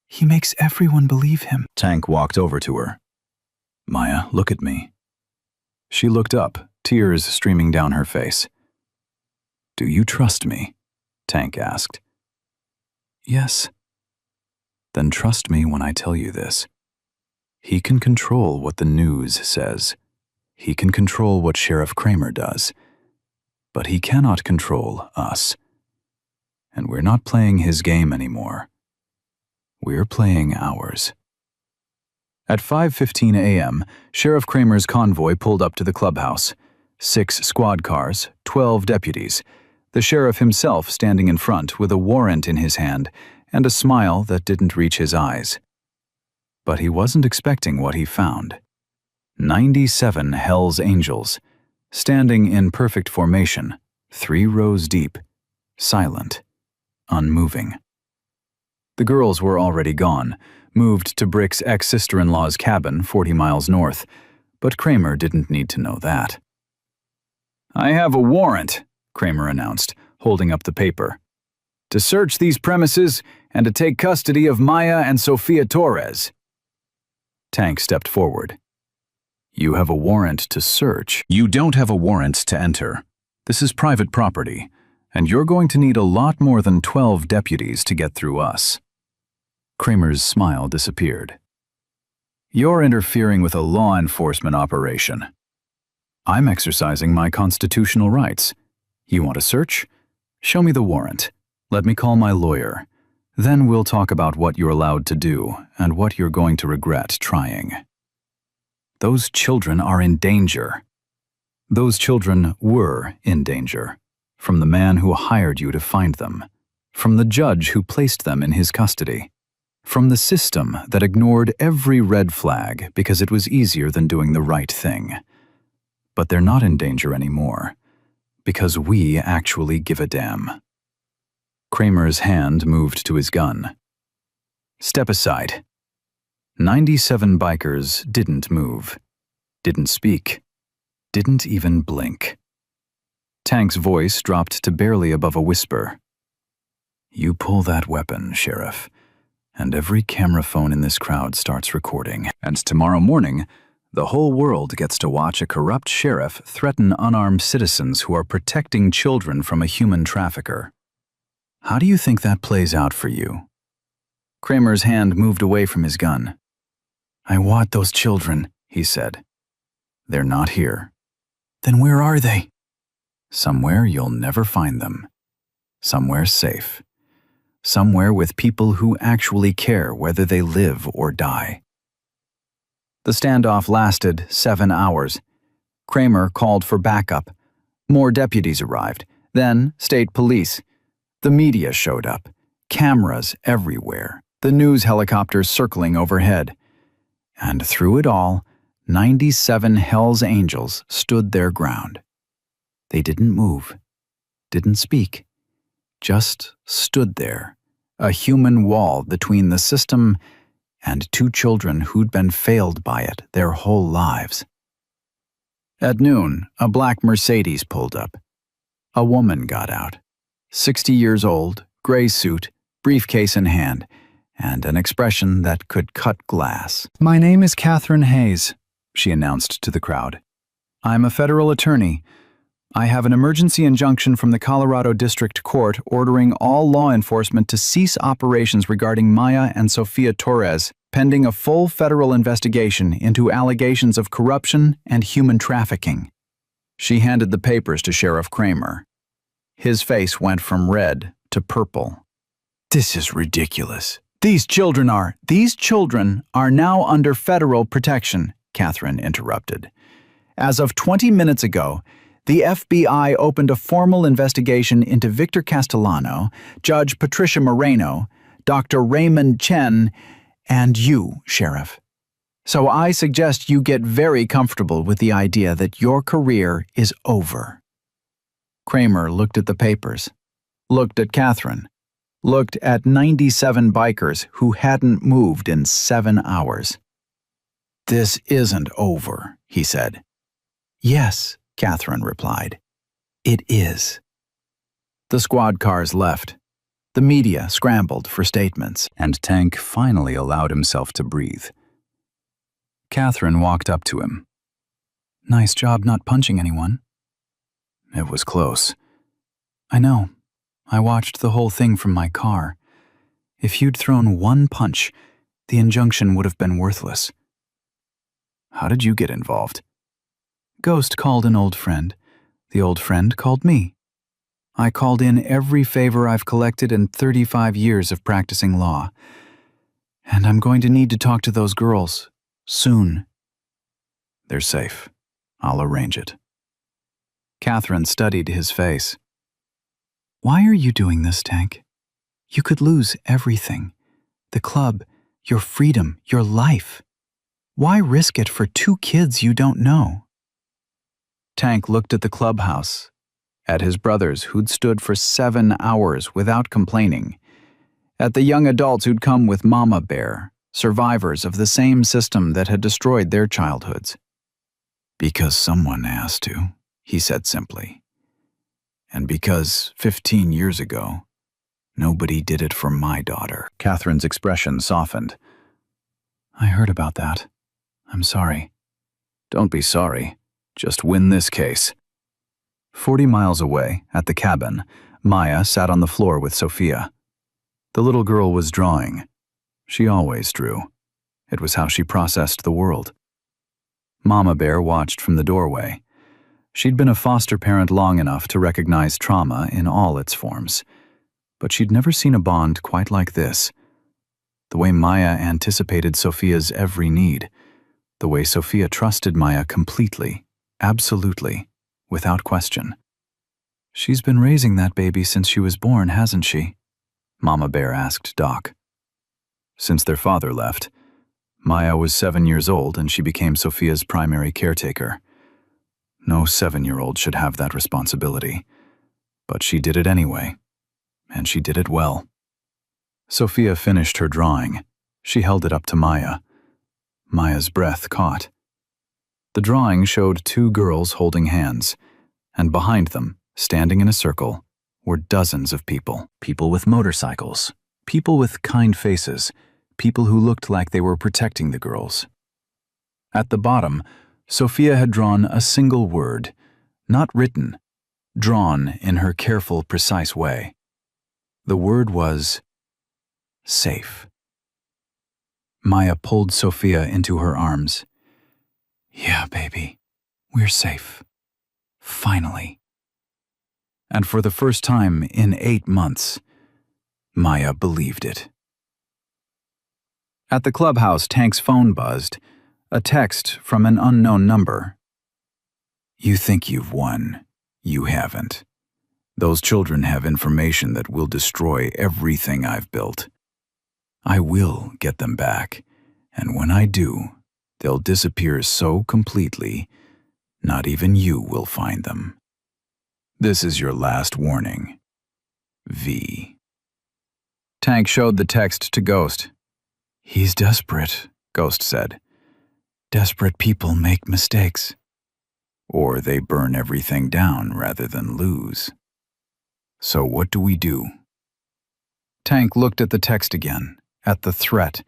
He makes everyone believe him. Tank walked over to her. Maya, look at me. She looked up, tears streaming down her face. Do you trust me? Tank asked. Yes. Then trust me when I tell you this. He can control what the news says. He can control what Sheriff Kramer does. But he cannot control us. And we're not playing his game anymore. We're playing ours. At 5:15 a.m., Sheriff Kramer's convoy pulled up to the clubhouse. 6 squad cars, 12 deputies. The sheriff himself standing in front with a warrant in his hand and a smile that didn't reach his eyes. But he wasn't expecting what he found. 97 Hell's Angels, standing in perfect formation, 3 rows deep, silent, unmoving. The girls were already gone, moved to Brick's ex-sister-in-law's cabin 40 miles north, but Kramer didn't need to know that. "I have a warrant," Kramer announced, holding up the paper, "to search these premises and to take custody of Maya and Sofia Torres." Tank stepped forward. "You have a warrant to search. You don't have a warrant to enter. This is private property, and you're going to need a lot more than 12 deputies to get through us." Kramer's smile disappeared. "You're interfering with a law enforcement operation. I'm exercising my constitutional rights. You want a search? Show me the warrant. Let me call my lawyer. Then we'll talk about what you're allowed to do and what you're going to regret trying." Those children are in danger. Those children were in danger, from the man who hired you to find them, from the judge who placed them in his custody, from the system that ignored every red flag because it was easier than doing the right thing. But they're not in danger anymore, because we actually give a damn. Kramer's hand moved to his gun. "Step aside." 97 bikers didn't move, didn't speak, didn't even blink. Tank's voice dropped to barely above a whisper. "You pull that weapon, Sheriff, and every camera phone in this crowd starts recording. And tomorrow morning, the whole world gets to watch a corrupt sheriff threaten unarmed citizens who are protecting children from a human trafficker. How do you think that plays out for you?" Kramer's hand moved away from his gun. "I want those children," he said. "They're not here." "Then where are they?" "Somewhere you'll never find them. Somewhere safe. Somewhere with people who actually care whether they live or die." The standoff lasted 7 hours. Kramer called for backup. More deputies arrived, then state police. The media showed up. Cameras everywhere. The news helicopters circling overhead. And through it all, 97 Hell's Angels stood their ground. They didn't move, didn't speak, just stood there, a human wall between the system and 2 children who'd been failed by it their whole lives. At noon, a black Mercedes pulled up. A woman got out. 60 years old, gray suit, briefcase in hand, and an expression that could cut glass. "My name is Catherine Hayes," she announced to the crowd. "I'm a federal attorney. I have an emergency injunction from the Colorado District Court ordering all law enforcement to cease operations regarding Maya and Sofia Torres, pending a full federal investigation into allegations of corruption and human trafficking." She handed the papers to Sheriff Kramer. His face went from red to purple. "This is ridiculous. These children are now under federal protection," Catherine interrupted. "As of 20 minutes ago, the FBI opened a formal investigation into Victor Castellano, Judge Patricia Moreno, Dr. Raymond Chen, and you, Sheriff. So I suggest you get very comfortable with the idea that your career is over." Kramer looked at the papers, looked at Catherine, looked at 97 bikers who hadn't moved in 7 hours. "This isn't over," he said. "Yes," Catherine replied. "It is." The squad cars left. The media scrambled for statements, and Tank finally allowed himself to breathe. Catherine walked up to him. "Nice job not punching anyone." "It was close." "I know. I watched the whole thing from my car. If you'd thrown one punch, the injunction would have been worthless." "How did you get involved?" "Ghost called an old friend. The old friend called me. I called in every favor I've collected in 35 years of practicing law. And I'm going to need to talk to those girls. Soon." "They're safe. I'll arrange it." Catherine studied his face. "Why are you doing this, Tank? You could lose everything. The club, your freedom, your life. Why risk it for 2 kids you don't know? Tank looked at the clubhouse, at his brothers who'd stood for 7 hours without complaining, at the young adults who'd come with Mama Bear, survivors of the same system that had destroyed their childhoods. Because someone has to, he said simply. And because 15 years ago, nobody did it for my daughter. Catherine's expression softened. I heard about that. I'm sorry. Don't be sorry. Just win this case. 40 miles away, at the cabin, Maya sat on the floor with Sophia. The little girl was drawing. She always drew. It was how she processed the world. Mama Bear watched from the doorway. She'd been a foster parent long enough to recognize trauma in all its forms, but she'd never seen a bond quite like this. The way Maya anticipated Sophia's every need, the way Sophia trusted Maya completely, absolutely, without question. She's been raising that baby since she was born, hasn't she? Mama Bear asked Doc. Since their father left. Maya was 7 years old and she became Sophia's primary caretaker. No 7-year-old should have that responsibility. But she did it anyway, and she did it well. Sophia finished her drawing. She held it up to Maya. Maya's breath caught. The drawing showed 2 girls holding hands, and behind them, standing in a circle, were dozens of people. People with motorcycles, people with kind faces, people who looked like they were protecting the girls. At the bottom, Sophia had drawn a single word, not written, drawn in her careful, precise way. The word was safe. Maya pulled Sophia into her arms. Yeah, baby, we're safe. Finally. And for the first time in 8 months, Maya believed it. At the clubhouse, Tank's phone buzzed. A text from an unknown number. You think you've won. You haven't. Those children have information that will destroy everything I've built. I will get them back, and when I do, they'll disappear so completely, not even you will find them. This is your last warning. V. Tank showed the text to Ghost. He's desperate, Ghost said. Desperate people make mistakes. Or they burn everything down rather than lose. So what do we do? Tank looked at the text again, at the threat,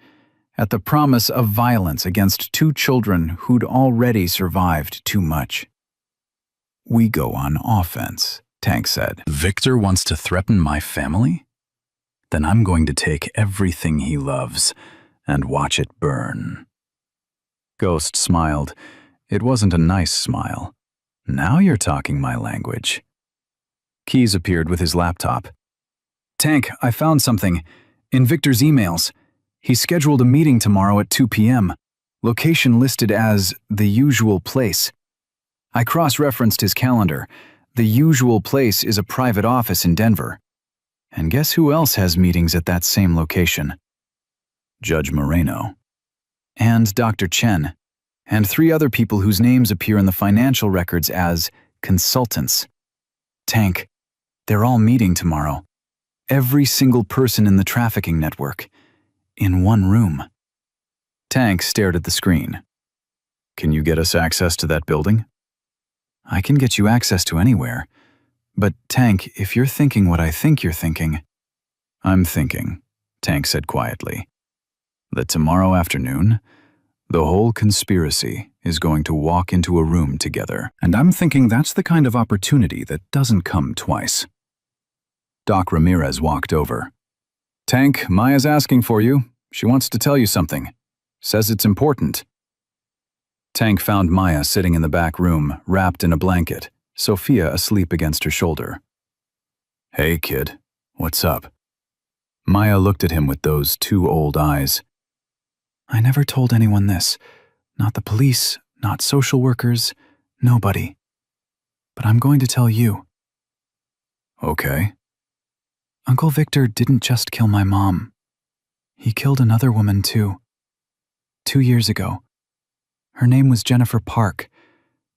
at the promise of violence against 2 children who'd already survived too much. We go on offense, Tank said. Victor wants to threaten my family? Then I'm going to take everything he loves and watch it burn. Ghost smiled. It wasn't a nice smile. Now you're talking my language. Keyes appeared with his laptop. Tank, I found something. In Victor's emails. He's scheduled a meeting tomorrow at 2 p.m. Location listed as the usual place. I cross-referenced his calendar. The usual place is a private office in Denver. And guess who else has meetings at that same location? Judge Moreno. And Dr. Chen, and 3 other people whose names appear in the financial records as consultants. Tank, they're all meeting tomorrow. Every single person in the trafficking network. In one room. Tank stared at the screen. Can you get us access to that building? I can get you access to anywhere. But Tank, if you're thinking what I think you're thinking... I'm thinking, Tank said quietly, that tomorrow afternoon, the whole conspiracy is going to walk into a room together. And I'm thinking that's the kind of opportunity that doesn't come twice. Doc Ramirez walked over. Tank, Maya's asking for you. She wants to tell you something. Says it's important. Tank found Maya sitting in the back room, wrapped in a blanket, Sophia asleep against her shoulder. Hey, kid. What's up? Maya looked at him with those 2 old eyes. I never told anyone this. Not the police, not social workers, nobody. But I'm going to tell you. Okay. Uncle Victor didn't just kill my mom. He killed another woman too. 2 years ago. Her name was Jennifer Park.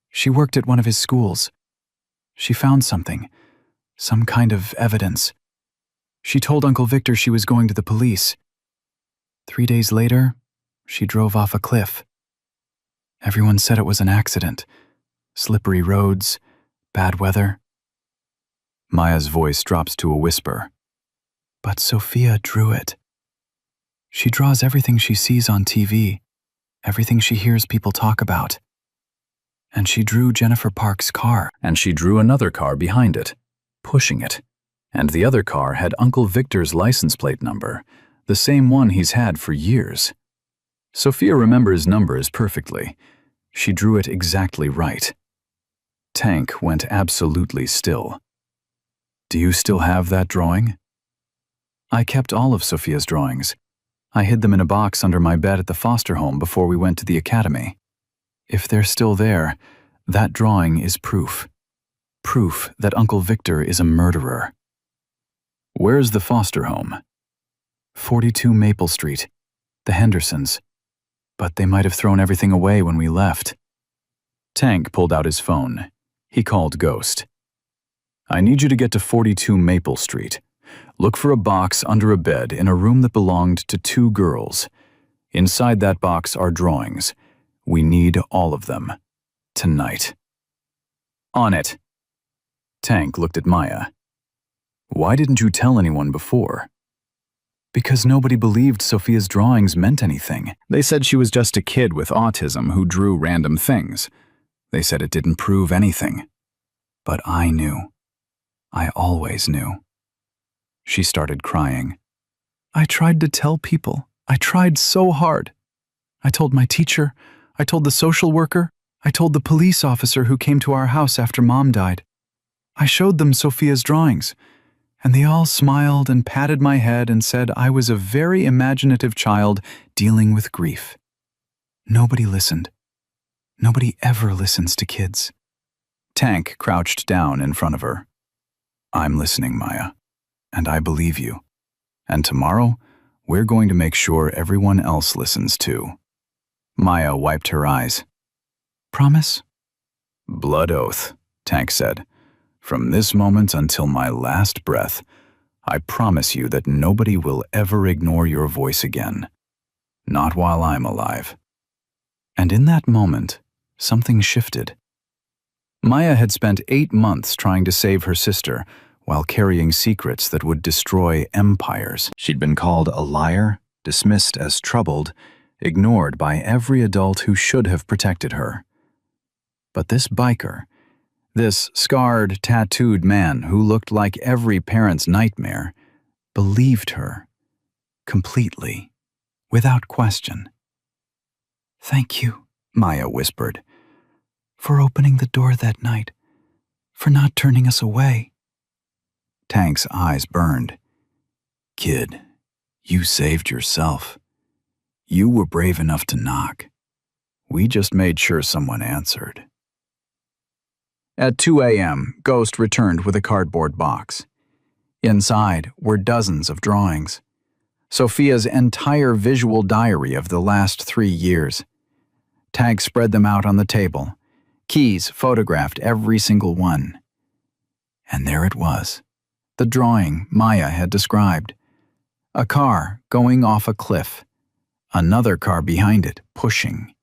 She worked at one of his schools. She found something, some kind of evidence. She told Uncle Victor she was going to the police. 3 days later, she drove off a cliff. Everyone said it was an accident. Slippery roads, bad weather. Maya's voice drops to a whisper. But Sophia drew it. She draws everything she sees on TV, everything she hears people talk about. And she drew Jennifer Park's car. And she drew another car behind it, pushing it. And the other car had Uncle Victor's license plate number, the same one he's had for years. Sophia remembers numbers perfectly. She drew it exactly right. Tank went absolutely still. Do you still have that drawing? I kept all of Sophia's drawings. I hid them in a box under my bed at the foster home before we went to the academy. If they're still there, that drawing is proof. Proof that Uncle Victor is a murderer. Where's the foster home? 42 Maple Street, the Hendersons. But they might have thrown everything away when we left. Tank pulled out his phone. He called Ghost. I need you to get to 42 Maple Street. Look for a box under a bed in a room that belonged to 2 girls. Inside that box are drawings. We need all of them. Tonight. On it. Tank looked at Maya. Why didn't you tell anyone before? Because nobody believed Sophia's drawings meant anything. They said she was just a kid with autism who drew random things. They said it didn't prove anything. But I knew. I always knew. She started crying. I tried to tell people. I tried so hard. I told my teacher. I told the social worker. I told the police officer who came to our house after Mom died. I showed them Sophia's drawings, and they all smiled and patted my head and said I was a very imaginative child dealing with grief. Nobody listened. Nobody ever listens to kids. Tank crouched down in front of her. I'm listening, Maya, and I believe you. And tomorrow, we're going to make sure everyone else listens too. Maya wiped her eyes. Promise? Blood oath, Tank said. From this moment until my last breath, I promise you that nobody will ever ignore your voice again. Not while I'm alive. And in that moment, something shifted. Maya had spent 8 months trying to save her sister while carrying secrets that would destroy empires. She'd been called a liar, dismissed as troubled, ignored by every adult who should have protected her. But this biker, this scarred, tattooed man who looked like every parent's nightmare, believed her completely, without question. Thank you, Maya whispered, for opening the door that night, for not turning us away. Tank's eyes burned. Kid, you saved yourself. You were brave enough to knock. We just made sure someone answered. At 2 a.m., Ghost returned with a cardboard box. Inside were dozens of drawings. Sophia's entire visual diary of the last 3 years. Tank spread them out on the table. Keys photographed every single one. And there it was, the drawing Maya had described. A car going off a cliff. Another car behind it, pushing.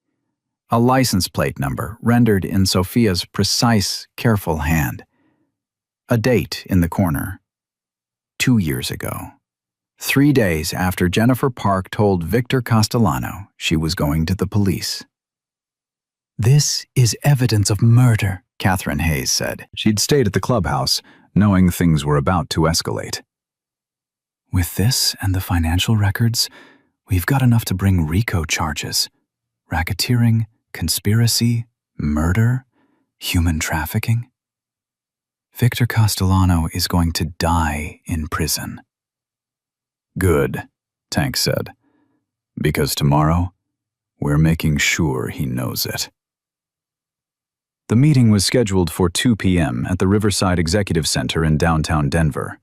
A license plate number rendered in Sophia's precise, careful hand. A date in the corner. 2 years ago. 3 days after Jennifer Park told Victor Castellano she was going to the police. This is evidence of murder, Catherine Hayes said. She'd stayed at the clubhouse, knowing things were about to escalate. With this and the financial records, we've got enough to bring RICO charges. Racketeering, conspiracy, murder, human trafficking. Victor Castellano is going to die in prison. Good, Tank said, because tomorrow, we're making sure he knows it. The meeting was scheduled for 2 p.m. at the Riverside Executive Center in downtown Denver.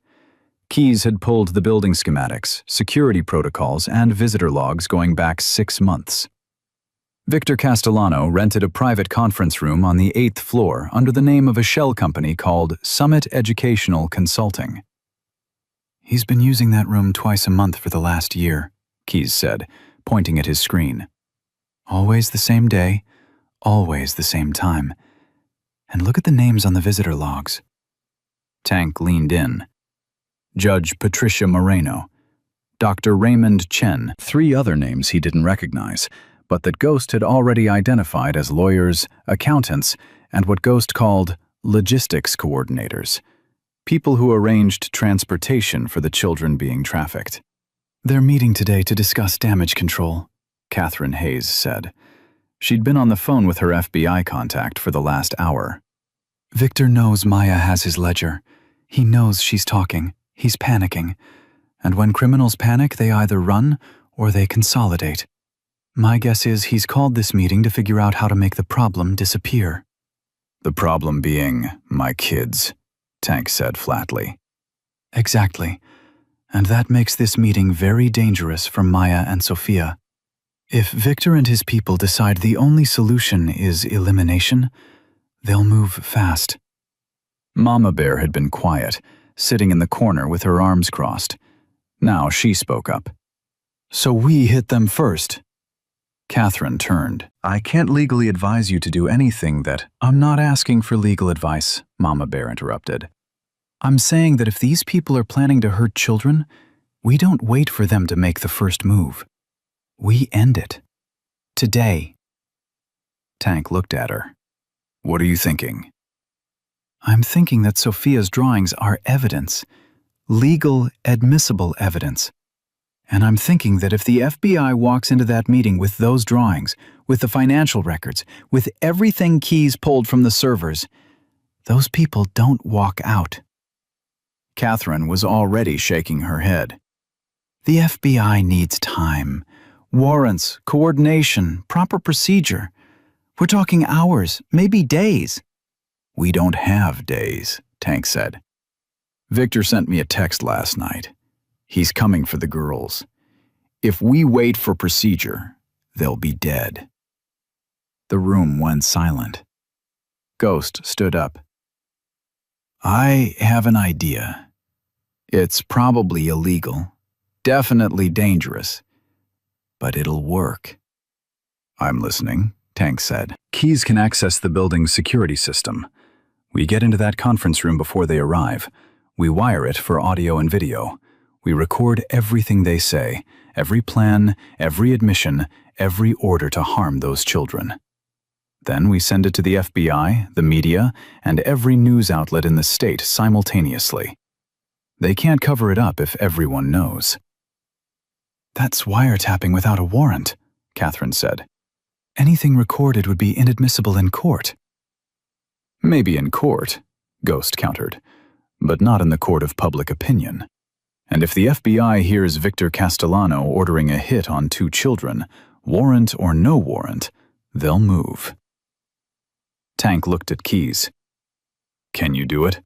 Keyes had pulled the building schematics, security protocols, and visitor logs going back 6 months. Victor Castellano rented a private conference room on the 8th floor under the name of a shell company called Summit Educational Consulting. He's been using that room twice a month for the last year, Keyes said, pointing at his screen. Always the same day, always the same time. And look at the names on the visitor logs. Tank leaned in. Judge Patricia Moreno, Dr. Raymond Chen, 3 other names he didn't recognize, but that Ghost had already identified as lawyers, accountants, and what Ghost called logistics coordinators, people who arranged transportation for the children being trafficked. They're meeting today to discuss damage control, Catherine Hayes said. She'd been on the phone with her FBI contact for the last hour. Victor knows Maya has his ledger. He knows she's talking. He's panicking. And when criminals panic, they either run or they consolidate. My guess is he's called this meeting to figure out how to make the problem disappear. The problem being my kids, Tank said flatly. Exactly. And that makes this meeting very dangerous for Maya and Sophia. If Victor and his people decide the only solution is elimination, they'll move fast. Mama Bear had been quiet, sitting in the corner with her arms crossed. Now she spoke up. So we hit them first. Catherine turned. I can't legally advise you to do anything that— I'm not asking for legal advice, Mama Bear interrupted. I'm saying that if these people are planning to hurt children, we don't wait for them to make the first move. We end it. Today. Tank looked at her. What are you thinking? I'm thinking that Sophia's drawings are evidence. Legal, admissible evidence. And I'm thinking that if the FBI walks into that meeting with those drawings, with the financial records, with everything Keyes pulled from the servers, those people don't walk out. Catherine was already shaking her head. The FBI needs time. Warrants, coordination, proper procedure. We're talking hours, maybe days. We don't have days, Tank said. Victor sent me a text last night. He's coming for the girls. If we wait for procedure, they'll be dead. The room went silent. Ghost stood up. I have an idea. It's probably illegal, definitely dangerous, but it'll work. I'm listening, Tank said. Keyes can access the building's security system. We get into that conference room before they arrive. We wire it for audio and video. We record everything they say, every plan, every admission, every order to harm those children. Then we send it to the FBI, the media, and every news outlet in the state simultaneously. They can't cover it up if everyone knows. That's wiretapping without a warrant, Catherine said. Anything recorded would be inadmissible in court. Maybe in court, Ghost countered, but not in the court of public opinion. And if the FBI hears Victor Castellano ordering a hit on 2 children, warrant or no warrant, they'll move. Tank looked at Keyes. Can you do it?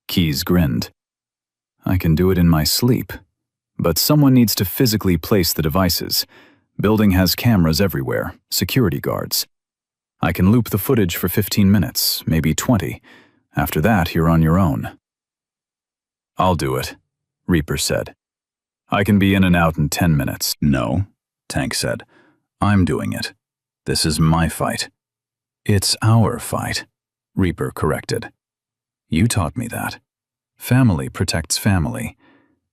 Keyes grinned. I can do it in my sleep, but someone needs to physically place the devices. Building has cameras everywhere, security guards. I can loop the footage for 15 minutes, maybe 20. After that, you're on your own. I'll do it, Reaper said. I can be in and out in 10 minutes. No, Tank said. I'm doing it. This is my fight. It's our fight, Reaper corrected. You taught me that. Family protects family,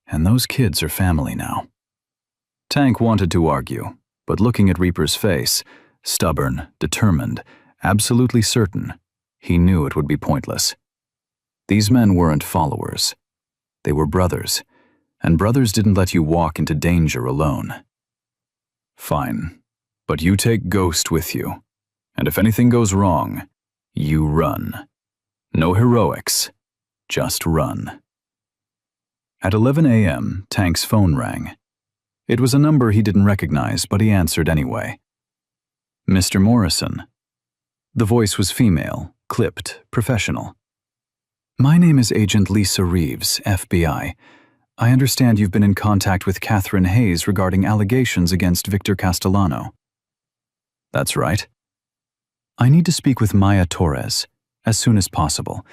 and those kids are family now. Tank wanted to argue, but looking at Reaper's face, stubborn, determined, absolutely certain, he knew it would be pointless. These men weren't followers. They were brothers, and brothers didn't let you walk into danger alone. Fine, but you take Ghost with you, and if anything goes wrong, you run. No heroics, just run. At 11 a.m., Tank's phone rang. It was a number he didn't recognize, but he answered anyway. Mr. Morrison. The voice was female, clipped, professional. My name is Agent Lisa Reeves, FBI. I understand you've been in contact with Catherine Hayes regarding allegations against Victor Castellano. That's right. I need to speak with Maya Torres as soon as possible.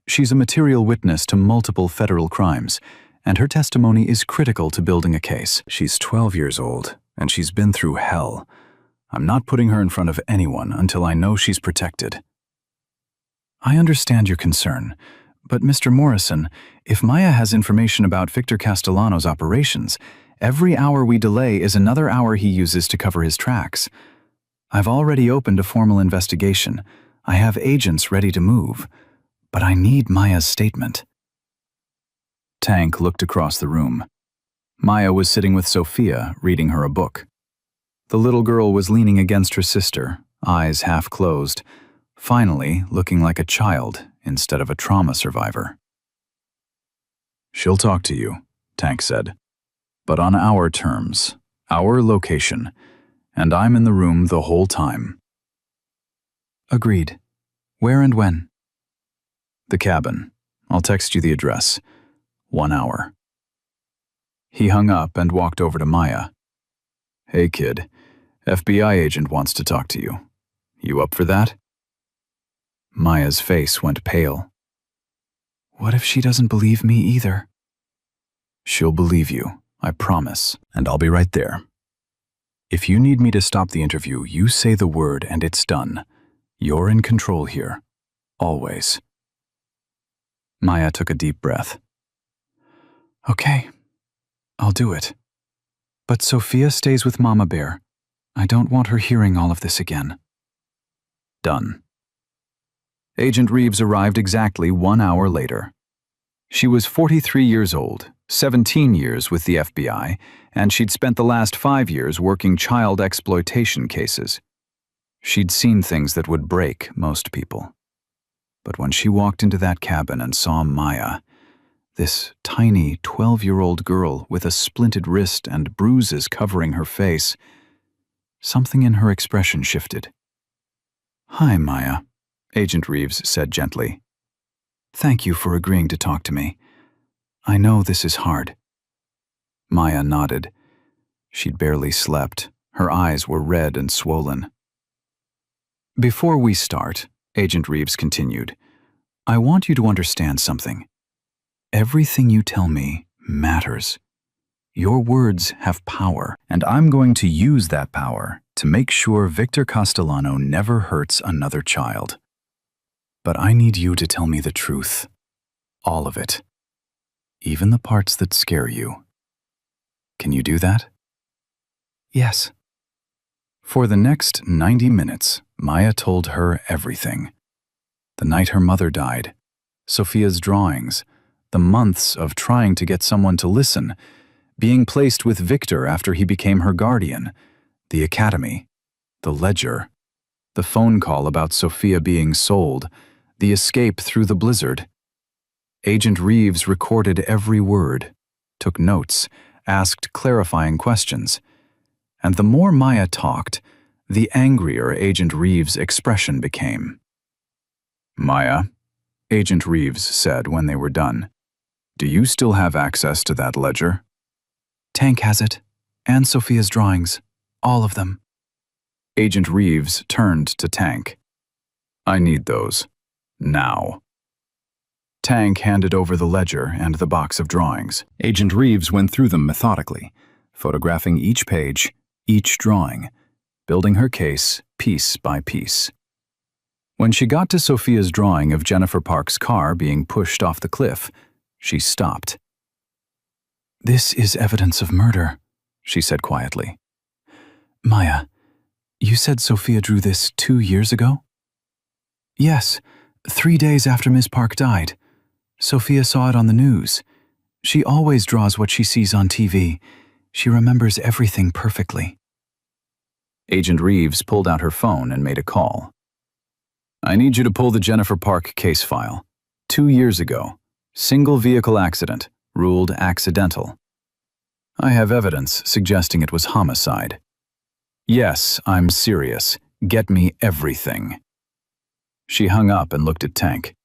She's a material witness to multiple federal crimes, and her testimony is critical to building a case. She's 12 years old, and she's been through hell. I'm not putting her in front of anyone until I know she's protected. I understand your concern, but Mr. Morrison, if Maya has information about Victor Castellano's operations, every hour we delay is another hour he uses to cover his tracks. I've already opened a formal investigation. I have agents ready to move, but I need Maya's statement. Tank looked across the room. Maya was sitting with Sophia, reading her a book. The little girl was leaning against her sister, eyes half closed, finally looking like a child instead of a trauma survivor. She'll talk to you, Tank said, but on our terms, our location, and I'm in the room the whole time. Agreed. Where and when? The cabin. I'll text you the address. 1 hour. He hung up and walked over to Maya. Hey kid, FBI agent wants to talk to you. You up for that? Maya's face went pale. What if she doesn't believe me either? She'll believe you, I promise, and I'll be right there. If you need me to stop the interview, you say the word and it's done. You're in control here. Always. Maya took a deep breath. Okay, I'll do it. But Sophia stays with Mama Bear. I don't want her hearing all of this again. Done. Agent Reeves arrived exactly 1 hour later. She was 43 years old, 17 years with the FBI, and she'd spent the last 5 years working child exploitation cases. She'd seen things that would break most people. But when she walked into that cabin and saw Maya, this tiny 12-year-old girl with a splinted wrist and bruises covering her face, something in her expression shifted. Hi, Maya, Agent Reeves said gently. Thank you for agreeing to talk to me. I know this is hard. Maya nodded. She'd barely slept. Her eyes were red and swollen. Before we start, Agent Reeves continued, I want you to understand something. Everything you tell me matters. Your words have power, and I'm going to use that power to make sure Victor Castellano never hurts another child. But I need you to tell me the truth. All of it. Even the parts that scare you. Can you do that? Yes. For the next 90 minutes, Maya told her everything. The night her mother died, Sophia's drawings, the months of trying to get someone to listen, being placed with Victor after he became her guardian, the academy, the ledger, the phone call about Sophia being sold, the escape through the blizzard. Agent Reeves recorded every word, took notes, asked clarifying questions. And the more Maya talked, the angrier Agent Reeves' expression became. Maya, Agent Reeves said when they were done, do you still have access to that ledger? Tank has it, and Sophia's drawings, all of them. Agent Reeves turned to Tank. I need those. Now. Tank handed over the ledger and the box of drawings. Agent Reeves went through them methodically, photographing each page, each drawing, building her case piece by piece. When she got to Sophia's drawing of Jennifer Park's car being pushed off the cliff, she stopped. This is evidence of murder, she said quietly. Maya, you said Sophia drew this 2 years ago? Yes, 3 days after Miss Park died. Sophia saw it on the news. She always draws what she sees on TV. She remembers everything perfectly. Agent Reeves pulled out her phone and made a call. I need you to pull the Jennifer Park case file. 2 years ago. Single vehicle accident, ruled accidental. I have evidence suggesting it was homicide. Yes, I'm serious. Get me everything. She hung up and looked at Tank.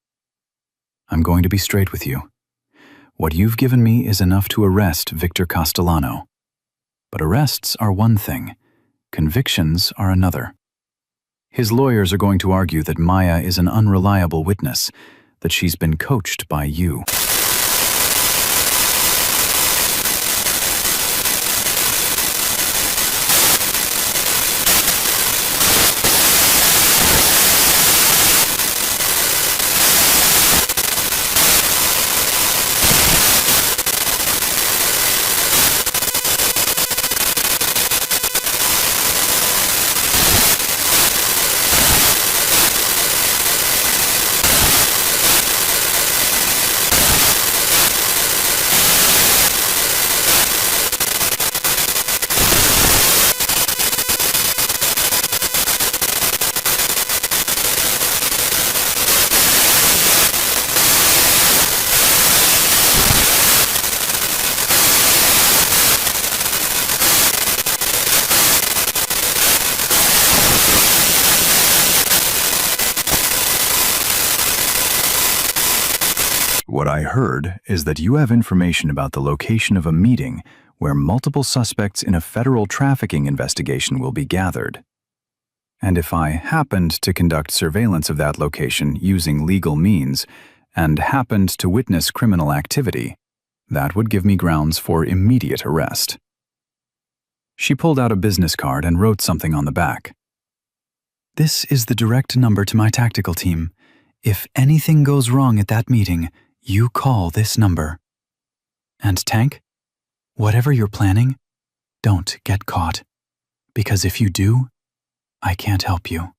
I'm going to be straight with you. What you've given me is enough to arrest Victor Castellano. But arrests are one thing. Convictions are another. His lawyers are going to argue that Maya is an unreliable witness, that she's been coached by you. What I heard is that you have information about the location of a meeting where multiple suspects in a federal trafficking investigation will be gathered. And if I happened to conduct surveillance of that location using legal means and happened to witness criminal activity, that would give me grounds for immediate arrest. She pulled out a business card and wrote something on the back. This is the direct number to my tactical team. If anything goes wrong at that meeting, you call this number. And Tank, whatever you're planning, don't get caught. Because if you do, I can't help you.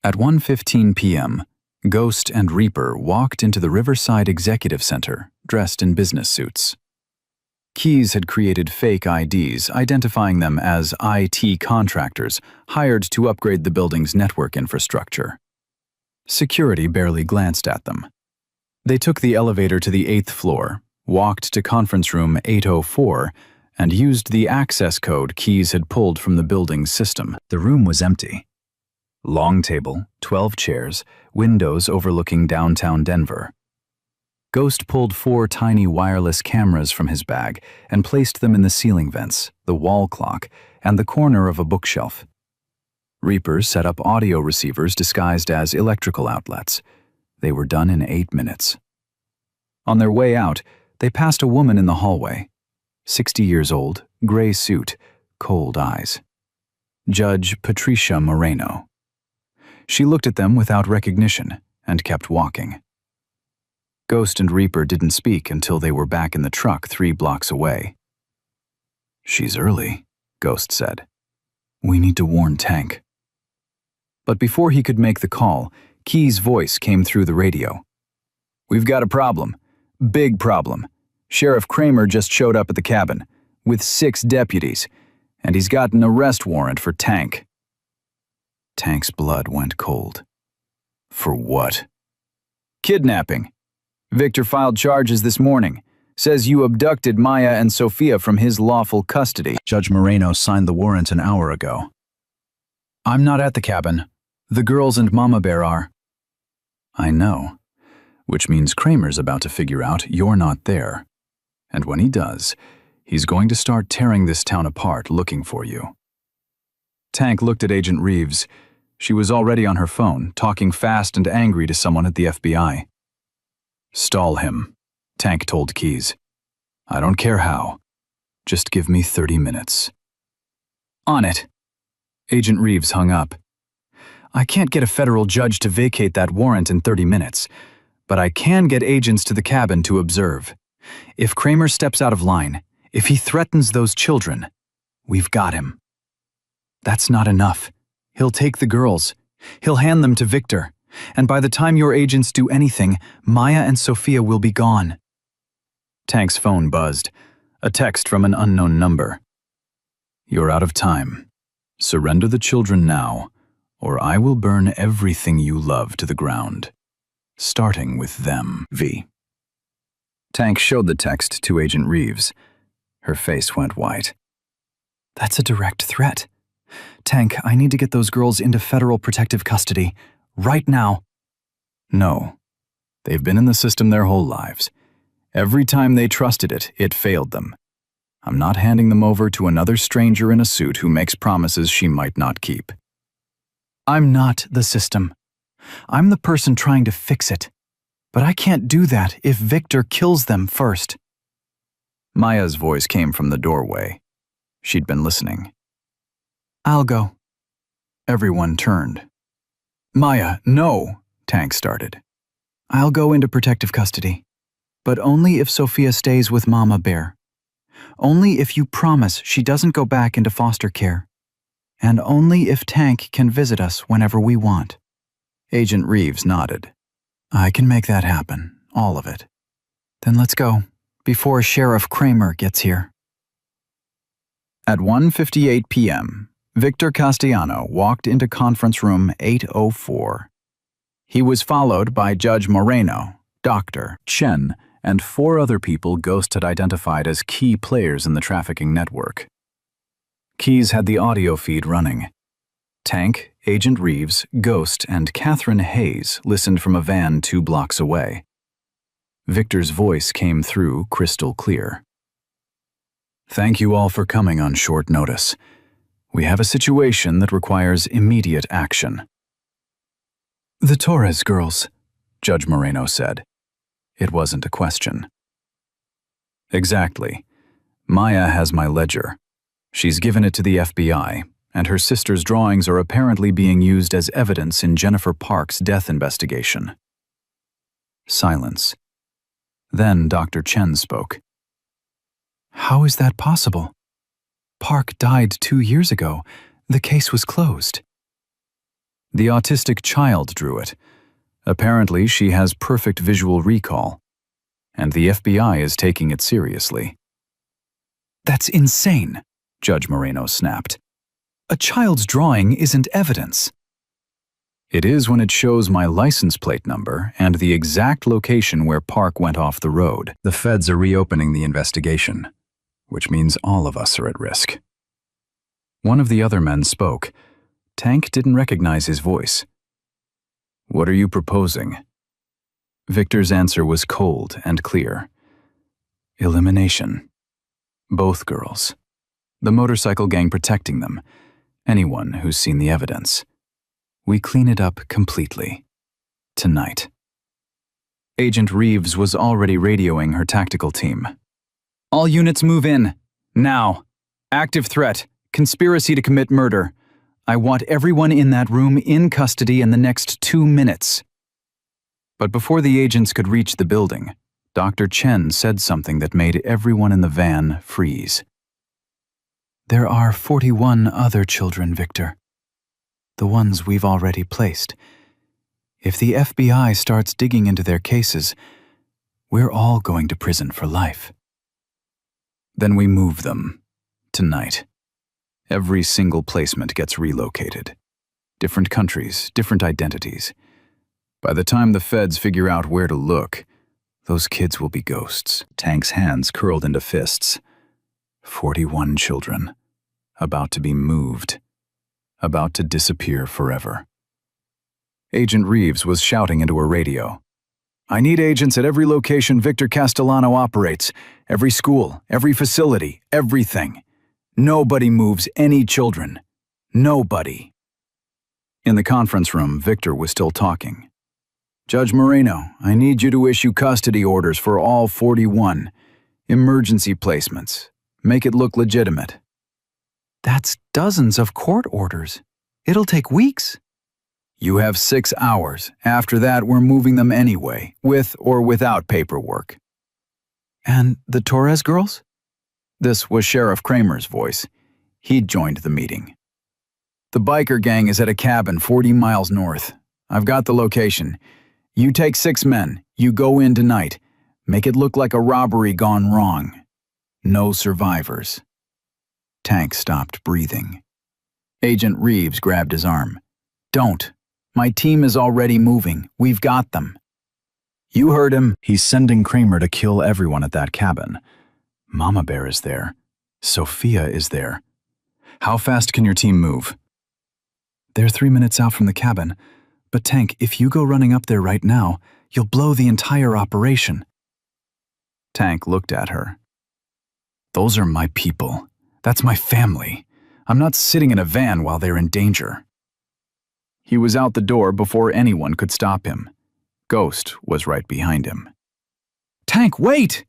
At 1:15 p.m., Ghost and Reaper walked into the Riverside Executive Center, dressed in business suits. Keys had created fake IDs, identifying them as IT contractors hired to upgrade the building's network infrastructure. Security barely glanced at them. They took the elevator to the 8th floor, walked to conference room 804, and used the access code Keys had pulled from the building's system. The room was empty. Long table, 12 chairs, windows overlooking downtown Denver. Ghost pulled 4 tiny wireless cameras from his bag and placed them in the ceiling vents, the wall clock, and the corner of a bookshelf. Reaper set up audio receivers disguised as electrical outlets. They were done in 8 minutes. On their way out, they passed a woman in the hallway. 60 years old, gray suit, cold eyes. Judge Patricia Moreno. She looked at them without recognition and kept walking. Ghost and Reaper didn't speak until they were back in the truck 3 blocks away. She's early, Ghost said. We need to warn Tank. But before he could make the call, Key's voice came through the radio. We've got a problem. Big problem. Sheriff Kramer just showed up at the cabin, with 6 deputies, and he's got an arrest warrant for Tank. Tank's blood went cold. For what? Kidnapping. Victor filed charges this morning. Says you abducted Maya and Sophia from his lawful custody. Judge Moreno signed the warrant an hour ago. I'm not at the cabin. The girls and Mama Bear are. I know, which means Kramer's about to figure out you're not there. And when he does, he's going to start tearing this town apart looking for you. Tank looked at Agent Reeves. She was already on her phone, talking fast and angry to someone at the FBI. Stall him, Tank told Keys. I don't care how. Just give me 30 minutes. On it. Agent Reeves hung up. I can't get a federal judge to vacate that warrant in 30 minutes, but I can get agents to the cabin to observe. If Kramer steps out of line, if he threatens those children, we've got him. That's not enough. He'll take the girls. He'll hand them to Victor. And by the time your agents do anything, Maya and Sophia will be gone. Tank's phone buzzed. A text from an unknown number. You're out of time. Surrender the children now, or I will burn everything you love to the ground. Starting with them. V. Tank showed the text to Agent Reeves. Her face went white. That's a direct threat. Tank, I need to get those girls into federal protective custody. Right now. No. They've been in the system their whole lives. Every time they trusted it, it failed them. I'm not handing them over to another stranger in a suit who makes promises she might not keep. I'm not the system. I'm the person trying to fix it. But I can't do that if Victor kills them first. Maya's voice came from the doorway. She'd been listening. I'll go. Everyone turned. Maya, no, Tank started. I'll go into protective custody. But only if Sophia stays with Mama Bear. Only if you promise she doesn't go back into foster care. And only if Tank can visit us whenever we want. Agent Reeves nodded. I can make that happen, all of it. Then let's go, before Sheriff Kramer gets here. At 1:58 p.m., Victor Castellano walked into conference room 804. He was followed by Judge Moreno, Dr. Chen, and 4 other people Ghost had identified as key players in the trafficking network. Keys had the audio feed running. Tank, Agent Reeves, Ghost, and Catherine Hayes listened from a van 2 blocks away. Victor's voice came through crystal clear. Thank you all for coming on short notice. We have a situation that requires immediate action. The Torres girls, Judge Moreno said. It wasn't a question. Exactly. Maya has my ledger. She's given it to the FBI, and her sister's drawings are apparently being used as evidence in Jennifer Park's death investigation. Silence. Then Dr. Chen spoke. How is that possible? Park died 2 years ago. The case was closed. The autistic child drew it. Apparently, she has perfect visual recall, and the FBI is taking it seriously. That's insane, Judge Moreno snapped. A child's drawing isn't evidence. It is when it shows my license plate number and the exact location where Park went off the road. The feds are reopening the investigation, which means all of us are at risk. One of the other men spoke. Tank didn't recognize his voice. What are you proposing? Victor's answer was cold and clear. Elimination. Both girls. The motorcycle gang protecting them. Anyone who's seen the evidence. We clean it up completely. Tonight. Agent Reeves was already radioing her tactical team. All units move in. Now. Active threat. Conspiracy to commit murder. I want everyone in that room in custody in the next 2 minutes. But before the agents could reach the building, Dr. Chen said something that made everyone in the van freeze. There are 41 other children, Victor. The ones we've already placed. If the FBI starts digging into their cases, we're all going to prison for life. Then we move them. Tonight. Every single placement gets relocated. Different countries, different identities. By the time the feds figure out where to look, those kids will be ghosts. Tank's hands curled into fists. 41 children. About to be moved. About to disappear forever. Agent Reeves was shouting into her radio. I need agents at every location Victor Castellano operates. Every school, every facility, everything. Nobody moves any children. Nobody. In the conference room, Victor was still talking. Judge Moreno, I need you to issue custody orders for all 41. Emergency placements. Make it look legitimate. That's dozens of court orders. It'll take weeks. You have 6 hours. After that, we're moving them anyway, with or without paperwork. And the Torres girls? This was Sheriff Kramer's voice. He'd joined the meeting. The biker gang is at a cabin 40 miles north. I've got the location. You take 6 men. You go in tonight. Make it look like a robbery gone wrong. No survivors. Tank stopped breathing. Agent Reeves grabbed his arm. Don't. My team is already moving. We've got them. You heard him. He's sending Kramer to kill everyone at that cabin. Mama Bear is there. Sophia is there. How fast can your team move? They're 3 minutes out from the cabin. But Tank, if you go running up there right now, you'll blow the entire operation. Tank looked at her. Those are my people. That's my family. I'm not sitting in a van while they're in danger. He was out the door before anyone could stop him. Ghost was right behind him. "Tank, wait!"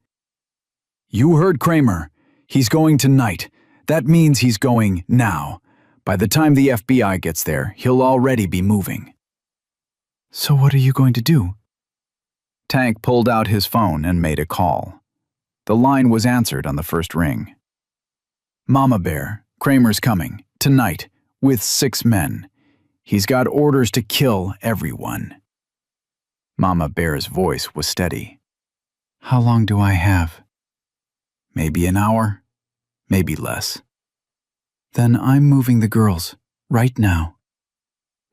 "You heard Kramer. He's going tonight. That means he's going now. By the time the FBI gets there, he'll already be moving." "So what are you going to do?" Tank pulled out his phone and made a call. The line was answered on the first ring. "Mama Bear, Kramer's coming, tonight, with 6 men. He's got orders to kill everyone." Mama Bear's voice was steady. "How long do I have?" "Maybe an hour, maybe less." "Then I'm moving the girls, right now."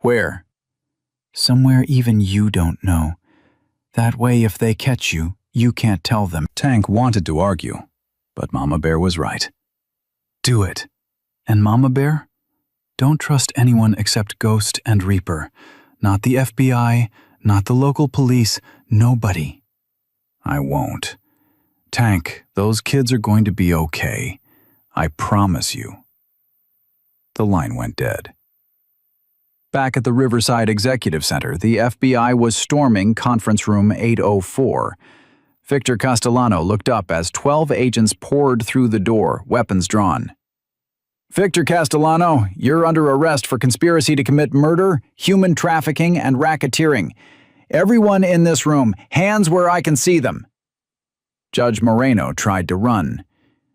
"Where?" "Somewhere even you don't know. That way if they catch you, you can't tell them." Tank wanted to argue, but Mama Bear was right. "Do it. And Mama Bear, don't trust anyone except Ghost and Reaper. Not the FBI, not the local police, nobody." "I won't. Tank, those kids are going to be okay. I promise you." The line went dead. Back at the Riverside Executive Center, the FBI was storming Conference Room 804. Victor Castellano looked up as 12 agents poured through the door, weapons drawn. "Victor Castellano, you're under arrest for conspiracy to commit murder, human trafficking, and racketeering. Everyone in this room, hands where I can see them." Judge Moreno tried to run.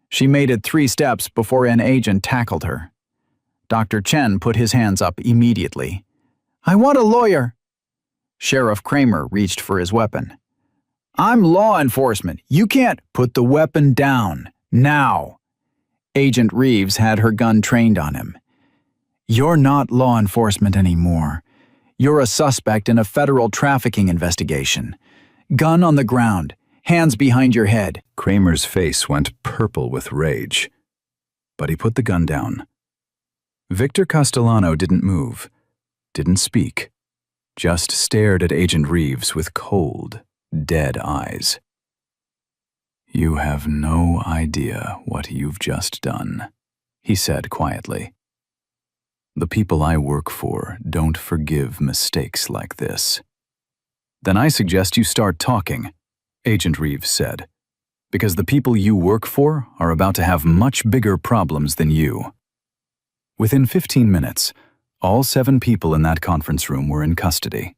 She made it 3 steps before an agent tackled her. Dr. Chen put his hands up immediately. "I want a lawyer." Sheriff Kramer reached for his weapon. "I'm law enforcement. You can't put the weapon down. Now." Agent Reeves had her gun trained on him. "You're not law enforcement anymore. You're a suspect in a federal trafficking investigation. Gun on the ground, hands behind your head." Kramer's face went purple with rage, but he put the gun down. Victor Castellano didn't move, didn't speak, just stared at Agent Reeves with cold, dead eyes. "You have no idea what you've just done," he said quietly. "The people I work for don't forgive mistakes like this." "Then I suggest you start talking," Agent Reeves said, "because the people you work for are about to have much bigger problems than you." Within 15 minutes, all 7 people in that conference room were in custody.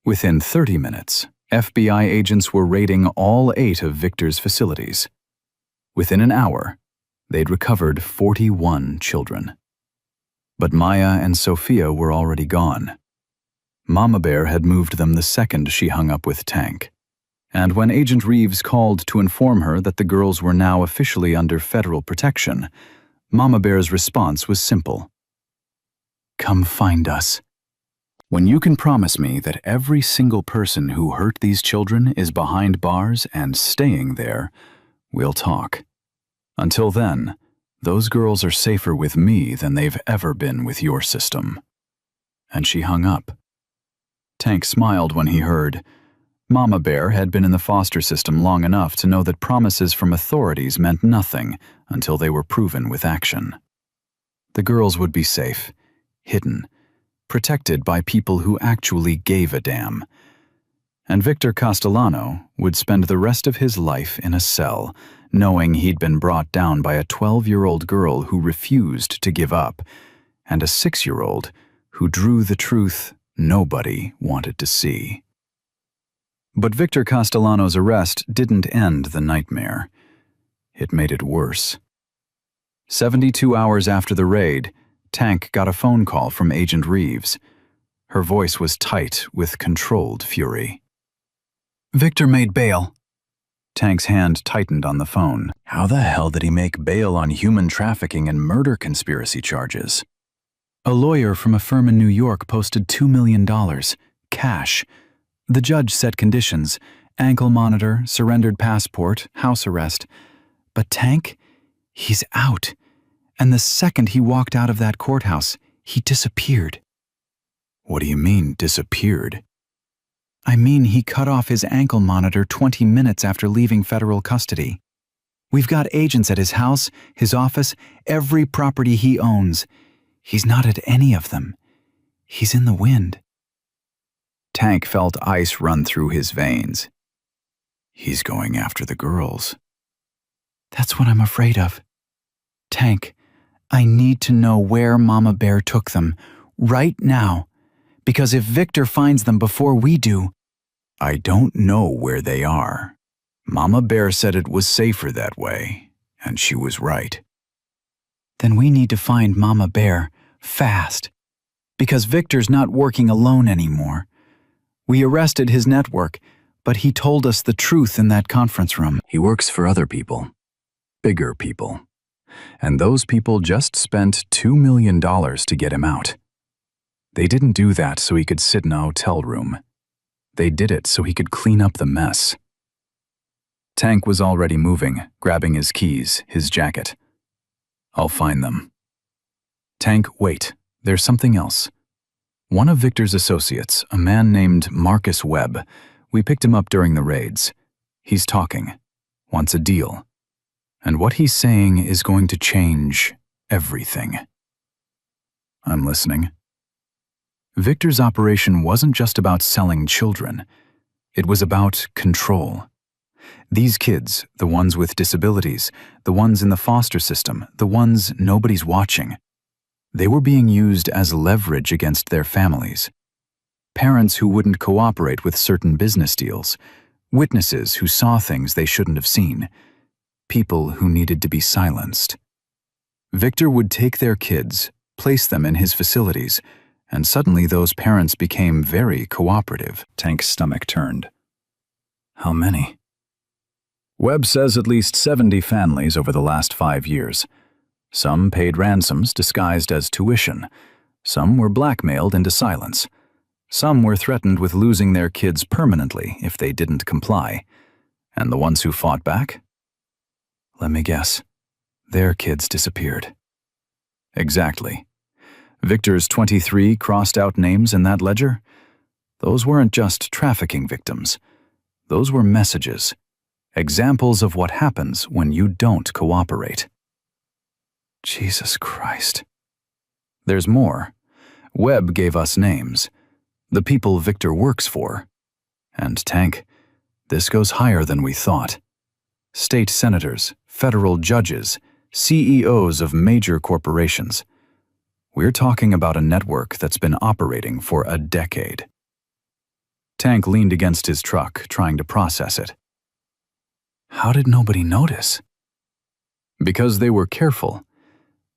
Within 30 minutes, FBI agents were raiding all 8 of Victor's facilities. Within an hour, they'd recovered 41 children. But Maya and Sophia were already gone. Mama Bear had moved them the second she hung up with Tank. And when Agent Reeves called to inform her that the girls were now officially under federal protection, Mama Bear's response was simple. "Come find us." "When you can promise me that every single person who hurt these children is behind bars and staying there, we'll talk. Until then, those girls are safer with me than they've ever been with your system." And she hung up. Tank smiled when he heard. Mama Bear had been in the foster system long enough to know that promises from authorities meant nothing until they were proven with action. The girls would be safe, hidden, protected by people who actually gave a damn. And Victor Castellano would spend the rest of his life in a cell, knowing he'd been brought down by a 12-year-old girl who refused to give up, and a 6-year-old who drew the truth nobody wanted to see. But Victor Castellano's arrest didn't end the nightmare. It made it worse. 72 hours after the raid, Tank got a phone call from Agent Reeves. Her voice was tight with controlled fury. "Victor made bail." Tank's hand tightened on the phone. How the hell did he make bail on human trafficking and murder conspiracy charges? A lawyer from a firm in New York posted $2 million, cash. The judge set conditions: ankle monitor, surrendered passport, house arrest. But Tank? He's out. And the second he walked out of that courthouse, he disappeared. What do you mean, disappeared? I mean, he cut off his ankle monitor 20 minutes after leaving federal custody. We've got agents at his house, his office, every property he owns. He's not at any of them. He's in the wind. Tank felt ice run through his veins. He's going after the girls. That's what I'm afraid of. Tank, I need to know where Mama Bear took them, right now, because if Victor finds them before we do... I don't know where they are. Mama Bear said it was safer that way, and she was right. Then we need to find Mama Bear, fast, because Victor's not working alone anymore. We arrested his network, but he told us the truth in that conference room. He works for other people, bigger people, and those people just spent $2 million to get him out. They didn't do that so he could sit in a hotel room. They did it so he could clean up the mess. Tank was already moving, grabbing his keys, his jacket. I'll find them. Tank, wait, there's something else. One of Victor's associates, a man named Marcus Webb, we picked him up during the raids. He's talking, wants a deal. And what he's saying is going to change everything. I'm listening. Victor's operation wasn't just about selling children. It was about control. These kids, the ones with disabilities, the ones in the foster system, the ones nobody's watching, they were being used as leverage against their families. Parents who wouldn't cooperate with certain business deals, witnesses who saw things they shouldn't have seen, people who needed to be silenced. Victor would take their kids, place them in his facilities, and suddenly those parents became very cooperative. Tank's stomach turned. How many? Webb says at least 70 families over the last 5 years. Some paid ransoms disguised as tuition. Some were blackmailed into silence. Some were threatened with losing their kids permanently if they didn't comply. And the ones who fought back? Let me guess. Their kids disappeared. Exactly. Victor's 23 crossed-out names in that ledger? Those weren't just trafficking victims. Those were messages. Examples of what happens when you don't cooperate. Jesus Christ. There's more. Webb gave us names. The people Victor works for. And Tank, this goes higher than we thought. State senators, federal judges, CEOs of major corporations. We're talking about a network that's been operating for a decade. Tank leaned against his truck, trying to process it. How did nobody notice? Because they were careful.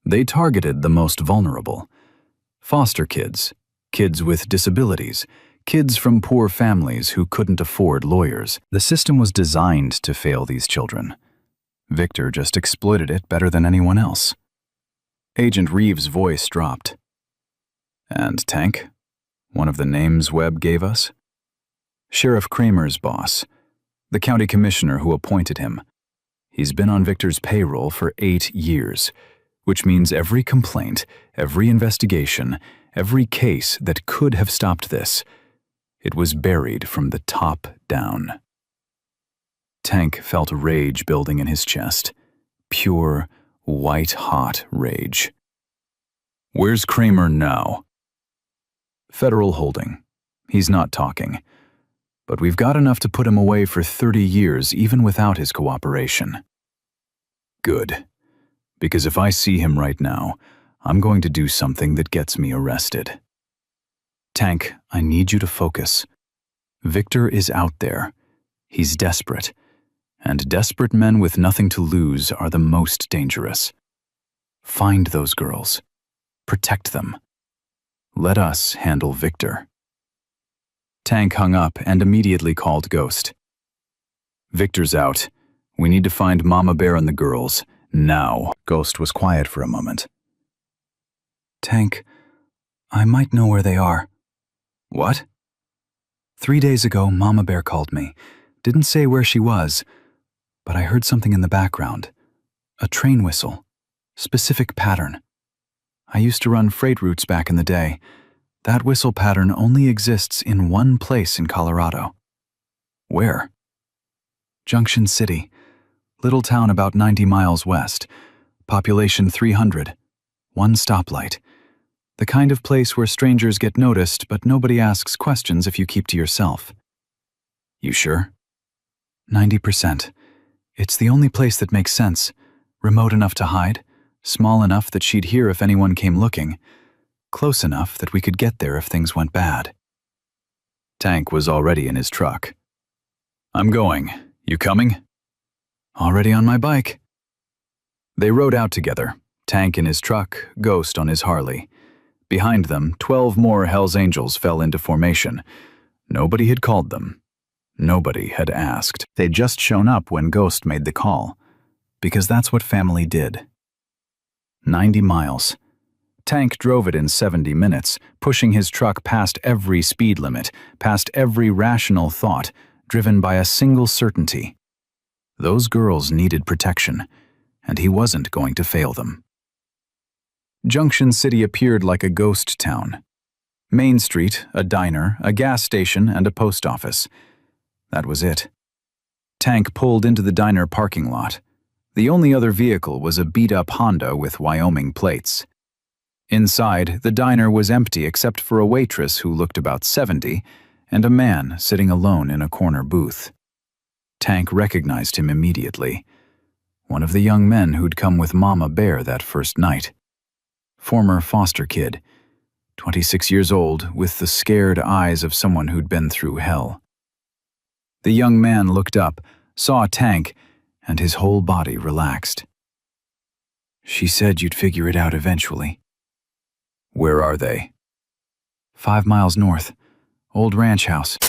They targeted the most vulnerable. Foster kids, kids with disabilities, kids from poor families who couldn't afford lawyers. The system was designed to fail these children. Victor just exploited it better than anyone else. Agent Reeves' voice dropped. And Tank? One of the names Webb gave us? Sheriff Kramer's boss. The county commissioner who appointed him. He's been on Victor's payroll for 8 years, which means every complaint, every investigation, every case that could have stopped this, it was buried from the top down. Tank felt rage building in his chest. Pure, white-hot rage. Where's Kramer now? Federal holding. He's not talking. But we've got enough to put him away for 30 years even without his cooperation. Good. Because if I see him right now, I'm going to do something that gets me arrested. Tank, I need you to focus. Victor is out there. He's desperate. And desperate men with nothing to lose are the most dangerous. Find those girls. Protect them. Let us handle Victor. Tank hung up and immediately called Ghost. Victor's out. We need to find Mama Bear and the girls. Now. Ghost was quiet for a moment. Tank, I might know where they are. What? 3 days ago, Mama Bear called me. Didn't say where she was, but I heard something in the background. A train whistle. Specific pattern. I used to run freight routes back in the day. That whistle pattern only exists in one place in Colorado. Where? Junction City. Little town about 90 miles west. Population 300. One stoplight. The kind of place where strangers get noticed, but nobody asks questions if you keep to yourself. You sure? 90%. It's the only place that makes sense. Remote enough to hide, small enough that she'd hear if anyone came looking, close enough that we could get there if things went bad. Tank was already in his truck. I'm going. You coming? Already on my bike. They rode out together, Tank in his truck, Ghost on his Harley. Behind them, 12 more hellsangels fell into formation. Nobody had called them. Nobody had asked. They'd just shown up when Ghost made the call, because that's what family did. 90 miles. Tank drove it in 70 minutes, pushing his truck past every speed limit, past every rational thought, driven by a single certainty. Those girls needed protection, and he wasn't going to fail them. Junction City appeared like a ghost town. Main Street, a diner, a gas station, and a post office. That was it. Tank pulled into the diner parking lot. The only other vehicle was a beat-up Honda with Wyoming plates. Inside, the diner was empty except for a waitress who looked about 70 and a man sitting alone in a corner booth. Tank recognized him immediately. One of the young men who'd come with Mama Bear that first night. Former foster kid, 26 years old, with the scared eyes of someone who'd been through hell. The young man looked up, saw Tank, and his whole body relaxed. She said you'd figure it out eventually. Where are they? 5 miles north. Old ranch house.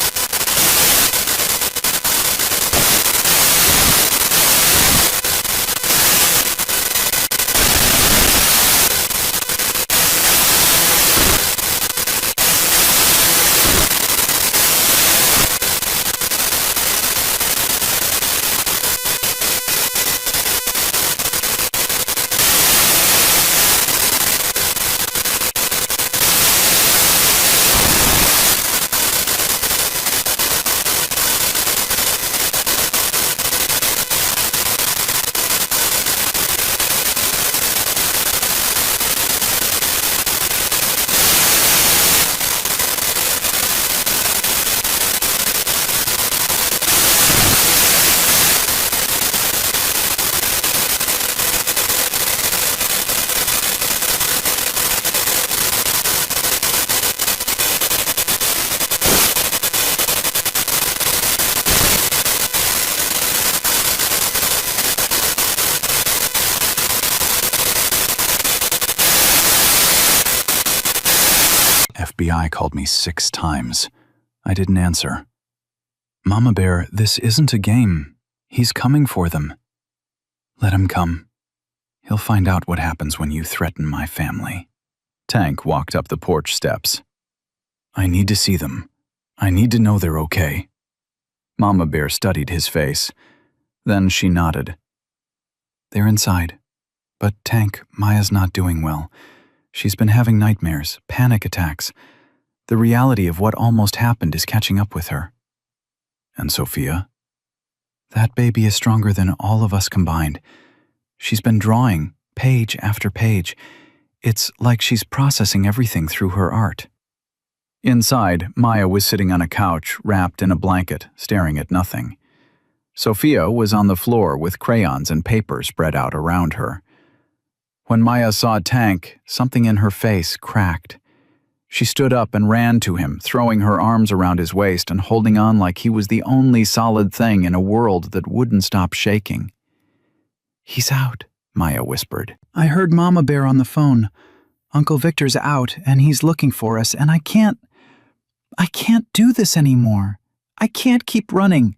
FBI called me 6 times. I didn't answer. Mama Bear, this isn't a game. He's coming for them. Let him come. He'll find out what happens when you threaten my family. Tank walked up the porch steps. I need to see them. I need to know they're okay. Mama Bear studied his face. Then she nodded. They're inside. But Tank, Maya's not doing well. She's been having nightmares, panic attacks. The reality of what almost happened is catching up with her. And Sophia? That baby is stronger than all of us combined. She's been drawing, page after page. It's like she's processing everything through her art. Inside, Maya was sitting on a couch, wrapped in a blanket, staring at nothing. Sophia was on the floor with crayons and paper spread out around her. When Maya saw Tank, something in her face cracked. She stood up and ran to him, throwing her arms around his waist and holding on like he was the only solid thing in a world that wouldn't stop shaking. He's out, Maya whispered. I heard Mama Bear on the phone. Uncle Victor's out, and he's looking for us, and I can't do this anymore. I can't keep running.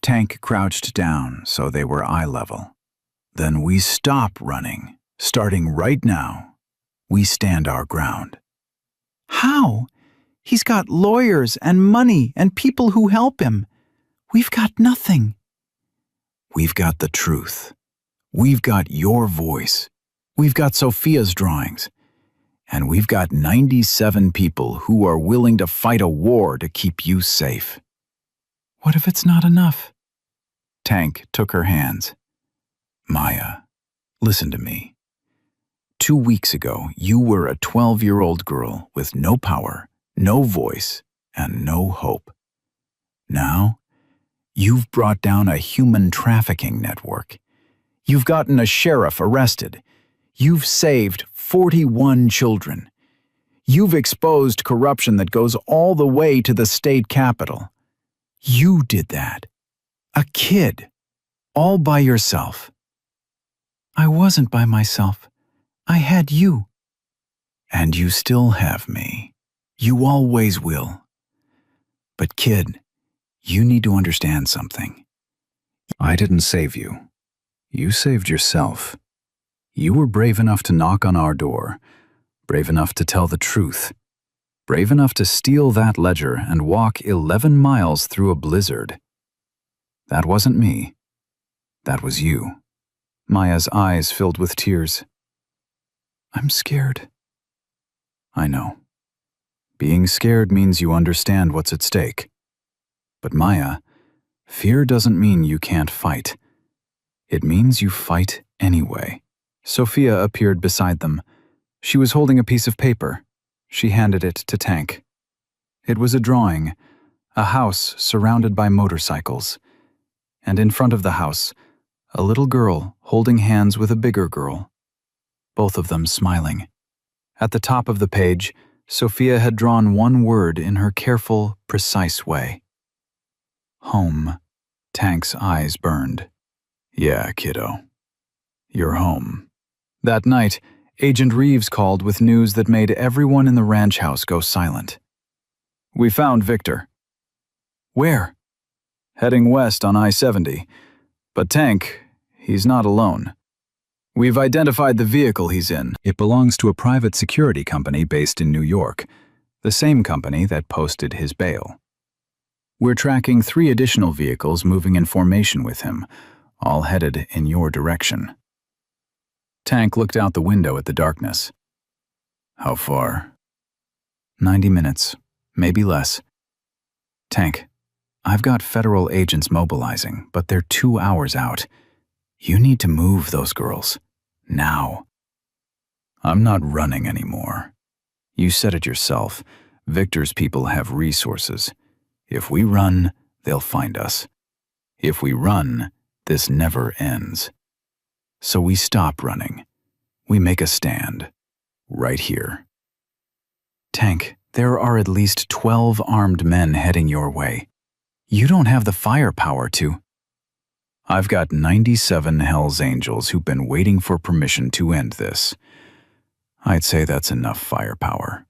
Tank crouched down so they were eye level. Then we stop running. Starting right now, we stand our ground. How? He's got lawyers and money and people who help him. We've got nothing. We've got the truth. We've got your voice. We've got Sophia's drawings. And we've got 97 people who are willing to fight a war to keep you safe. What if it's not enough? Tank took her hands. Maya, listen to me. 2 weeks ago, you were a 12-year-old girl with no power, no voice, and no hope. Now, you've brought down a human trafficking network. You've gotten a sheriff arrested. You've saved 41 children. You've exposed corruption that goes all the way to the state capitol. You did that. A kid. All by yourself. I wasn't by myself. I had you. And you still have me. You always will. But kid, you need to understand something. I didn't save you. You saved yourself. You were brave enough to knock on our door, brave enough to tell the truth, brave enough to steal that ledger and walk 11 miles through a blizzard. That wasn't me. That was you. Maya's eyes filled with tears. I'm scared. I know. Being scared means you understand what's at stake. But Maya, fear doesn't mean you can't fight. It means you fight anyway. Sophia appeared beside them. She was holding a piece of paper. She handed it to Tank. It was a drawing, a house surrounded by motorcycles. And in front of the house, a little girl holding hands with a bigger girl. Both of them smiling. At the top of the page, Sophia had drawn one word in her careful, precise way. Home. Tank's eyes burned. Yeah, kiddo. You're home. That night, Agent Reeves called with news that made everyone in the ranch house go silent. We found Victor. Where? Heading west on I-70. But Tank, he's not alone. We've identified the vehicle he's in. It belongs to a private security company based in New York, the same company that posted his bail. We're tracking 3 additional vehicles moving in formation with him, all headed in your direction. Tank looked out the window at the darkness. How far? 90 minutes, maybe less. Tank, I've got federal agents mobilizing, but they're 2 hours out. You need to move those girls. Now. I'm not running anymore. You said it yourself. Victor's people have resources. If we run, they'll find us. If we run, this never ends. So we stop running. We make a stand. Right here. Tank, there are at least 12 armed men heading your way. You don't have the firepower to. I've got 97 hellsangels who've been waiting for permission to end this. I'd say that's enough firepower.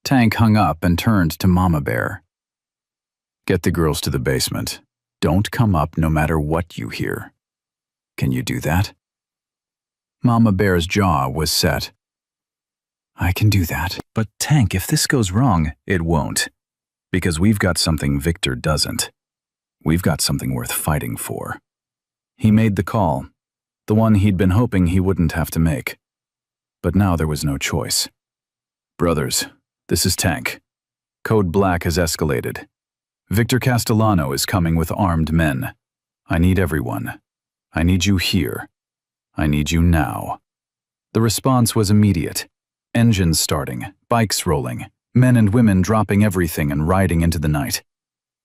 Tank hung up and turned to Mama Bear. Get the girls to the basement. Don't come up no matter what you hear. Can you do that? Mama Bear's jaw was set. I can do that. But Tank, if this goes wrong, it won't. Because we've got something Victor doesn't. We've got something worth fighting for. He made the call, the one he'd been hoping he wouldn't have to make. But now there was no choice. Brothers, this is Tank. Code Black has escalated. Victor Castellano is coming with armed men. I need everyone. I need you here. I need you now. The response was immediate. Engines starting, bikes rolling, men and women dropping everything and riding into the night.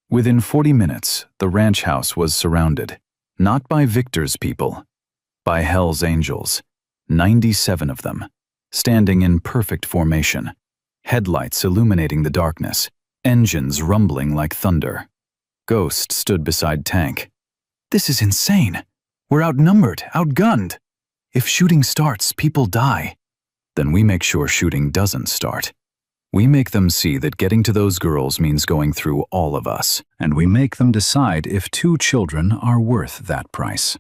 Within 40 minutes, the ranch house was surrounded, not by Victor's people, by Hell's Angels, 97 of them, standing in perfect formation, headlights illuminating the darkness, engines rumbling like thunder. Ghost stood beside Tank. This is insane. We're outnumbered, outgunned. If shooting starts, people die. Then we make sure shooting doesn't start. We make them see that getting to those girls means going through all of us, and we make them decide if 2 children are worth that price.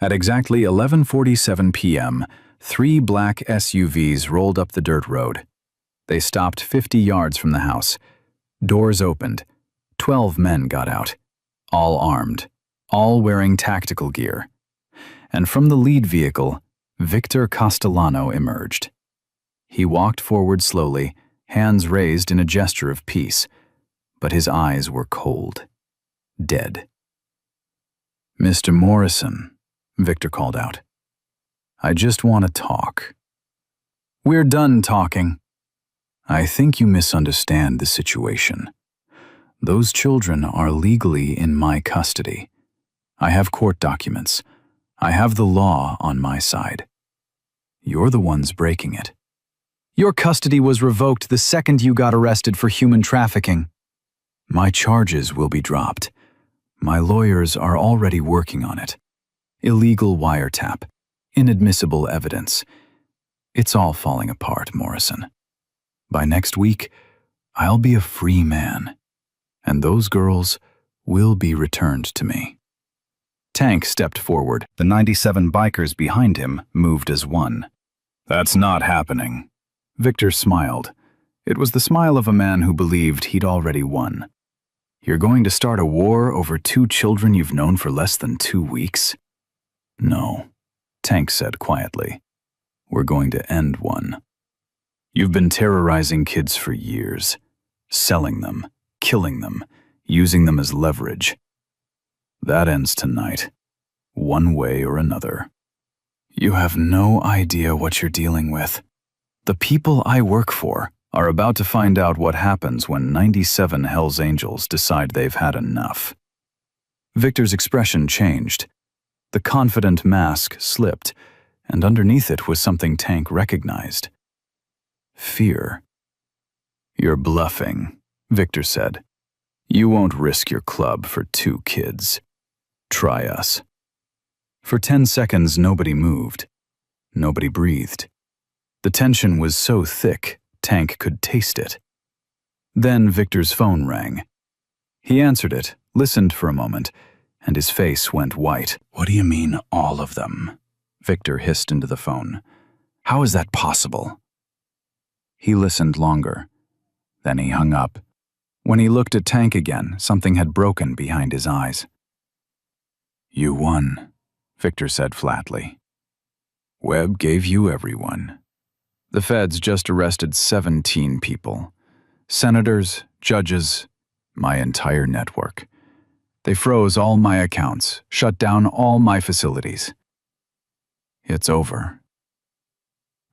At exactly 11:47 p.m., 3 black SUVs rolled up the dirt road. They stopped 50 yards from the house. Doors opened. 12 men got out, all armed, all wearing tactical gear. And from the lead vehicle, Victor Castellano emerged. He walked forward slowly, hands raised in a gesture of peace, but his eyes were cold, dead. Mr. Morrison, Victor called out. I just want to talk." "We're done talking." "I think you misunderstand the situation. Those children are legally in my custody. I have court documents. I have the law on my side. You're the ones breaking it. Your custody was revoked the second you got arrested for human trafficking." "My charges will be dropped. My lawyers are already working on it. Illegal wiretap. Inadmissible evidence. It's all falling apart, Morrison. By next week, I'll be a free man, and those girls will be returned to me." Tank stepped forward. The 97 bikers behind him moved as one. "That's not happening." Victor smiled. It was the smile of a man who believed he'd already won. "You're going to start a war over 2 children you've known for less than 2 weeks?" "No," Tank said quietly. "We're going to end one. You've been terrorizing kids for years, selling them, killing them, using them as leverage. That ends tonight, one way or another. You have no idea what you're dealing with. The people I work for are about to find out what happens when 97 hellsangels decide they've had enough." Victor's expression changed. The confident mask slipped, and underneath it was something Tank recognized. Fear. "You're bluffing," Victor said. "You won't risk your club for 2 kids. Try us." For 10 seconds, nobody moved. Nobody breathed. The tension was so thick, Tank could taste it. Then Victor's phone rang. He answered it, listened for a moment, and his face went white. "What do you mean, all of them?" Victor hissed into the phone. "How is that possible?" He listened longer. Then he hung up. When he looked at Tank again, something had broken behind his eyes. "You won," Victor said flatly. "Webb gave you everyone. The feds just arrested 17 people. Senators, judges, my entire network. They froze all my accounts, shut down all my facilities. It's over."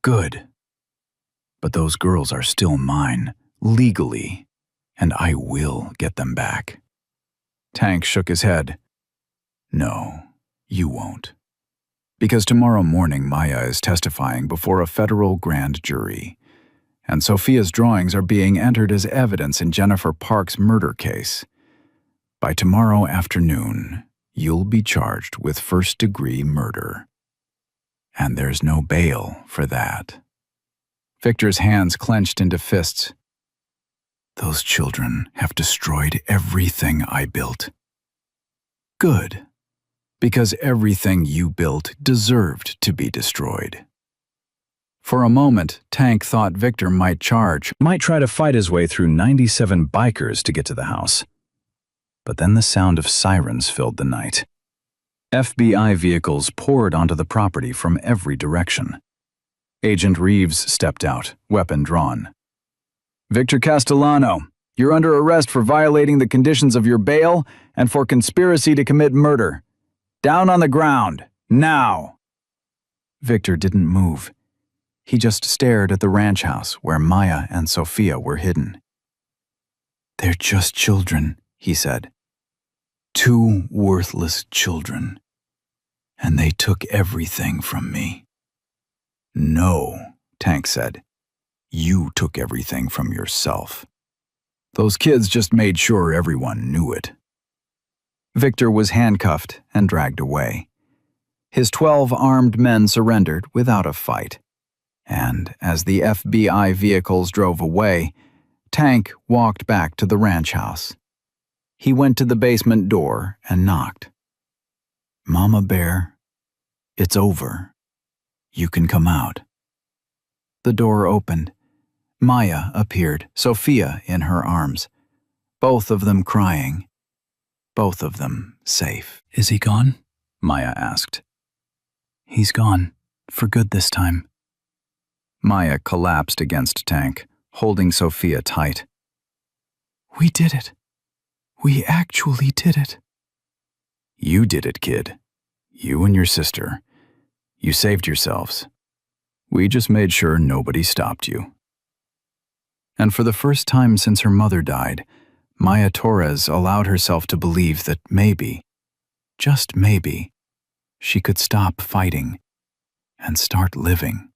"Good. But those girls are still mine, legally, and I will get them back." Tank shook his head. "No, you won't. Because tomorrow morning Maya is testifying before a federal grand jury, and Sophia's drawings are being entered as evidence in Jennifer Park's murder case. By tomorrow afternoon, you'll be charged with first-degree murder. And there's no bail for that." Victor's hands clenched into fists. "Those children have destroyed everything I built." "Good. Because everything you built deserved to be destroyed." For a moment, Tank thought Victor might try to fight his way through 97 bikers to get to the house. But then the sound of sirens filled the night. FBI vehicles poured onto the property from every direction. Agent Reeves stepped out, weapon drawn. "Victor Castellano, you're under arrest for violating the conditions of your bail and for conspiracy to commit murder. Down on the ground, now!" Victor didn't move. He just stared at the ranch house where Maya and Sophia were hidden. "They're just children," he said. "2 worthless children. And they took everything from me." "No," Tank said. "You took everything from yourself. Those kids just made sure everyone knew it." Victor was handcuffed and dragged away. His 12 armed men surrendered without a fight. And as the FBI vehicles drove away, Tank walked back to the ranch house. He went to the basement door and knocked. "Mama Bear, it's over. You can come out." The door opened. Maya appeared, Sophia in her arms, both of them crying, both of them safe. "Is he gone?" Maya asked. "He's gone, for good this time." Maya collapsed against Tank, holding Sophia tight. "We did it. We actually did it." "You did it, kid. You and your sister. You saved yourselves. We just made sure nobody stopped you." And for the first time since her mother died, Maya Torres allowed herself to believe that maybe, just maybe, she could stop fighting and start living.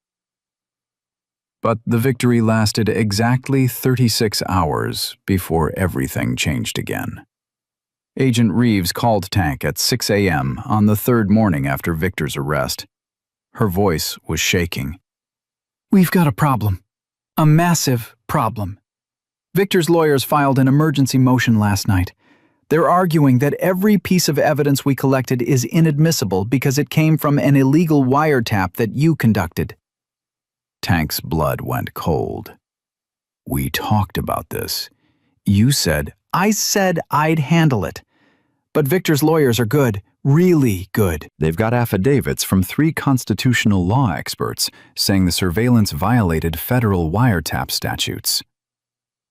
But the victory lasted exactly 36 hours before everything changed again. Agent Reeves called Tank at 6 a.m. on the third morning after Victor's arrest. Her voice was shaking. "We've got a problem. A massive problem. Victor's lawyers filed an emergency motion last night. They're arguing that every piece of evidence we collected is inadmissible because it came from an illegal wiretap that you conducted." Tank's blood went cold. "We talked about this. You said—" "I said I'd handle it. But Victor's lawyers are good, really good. They've got affidavits from 3 constitutional law experts saying the surveillance violated federal wiretap statutes.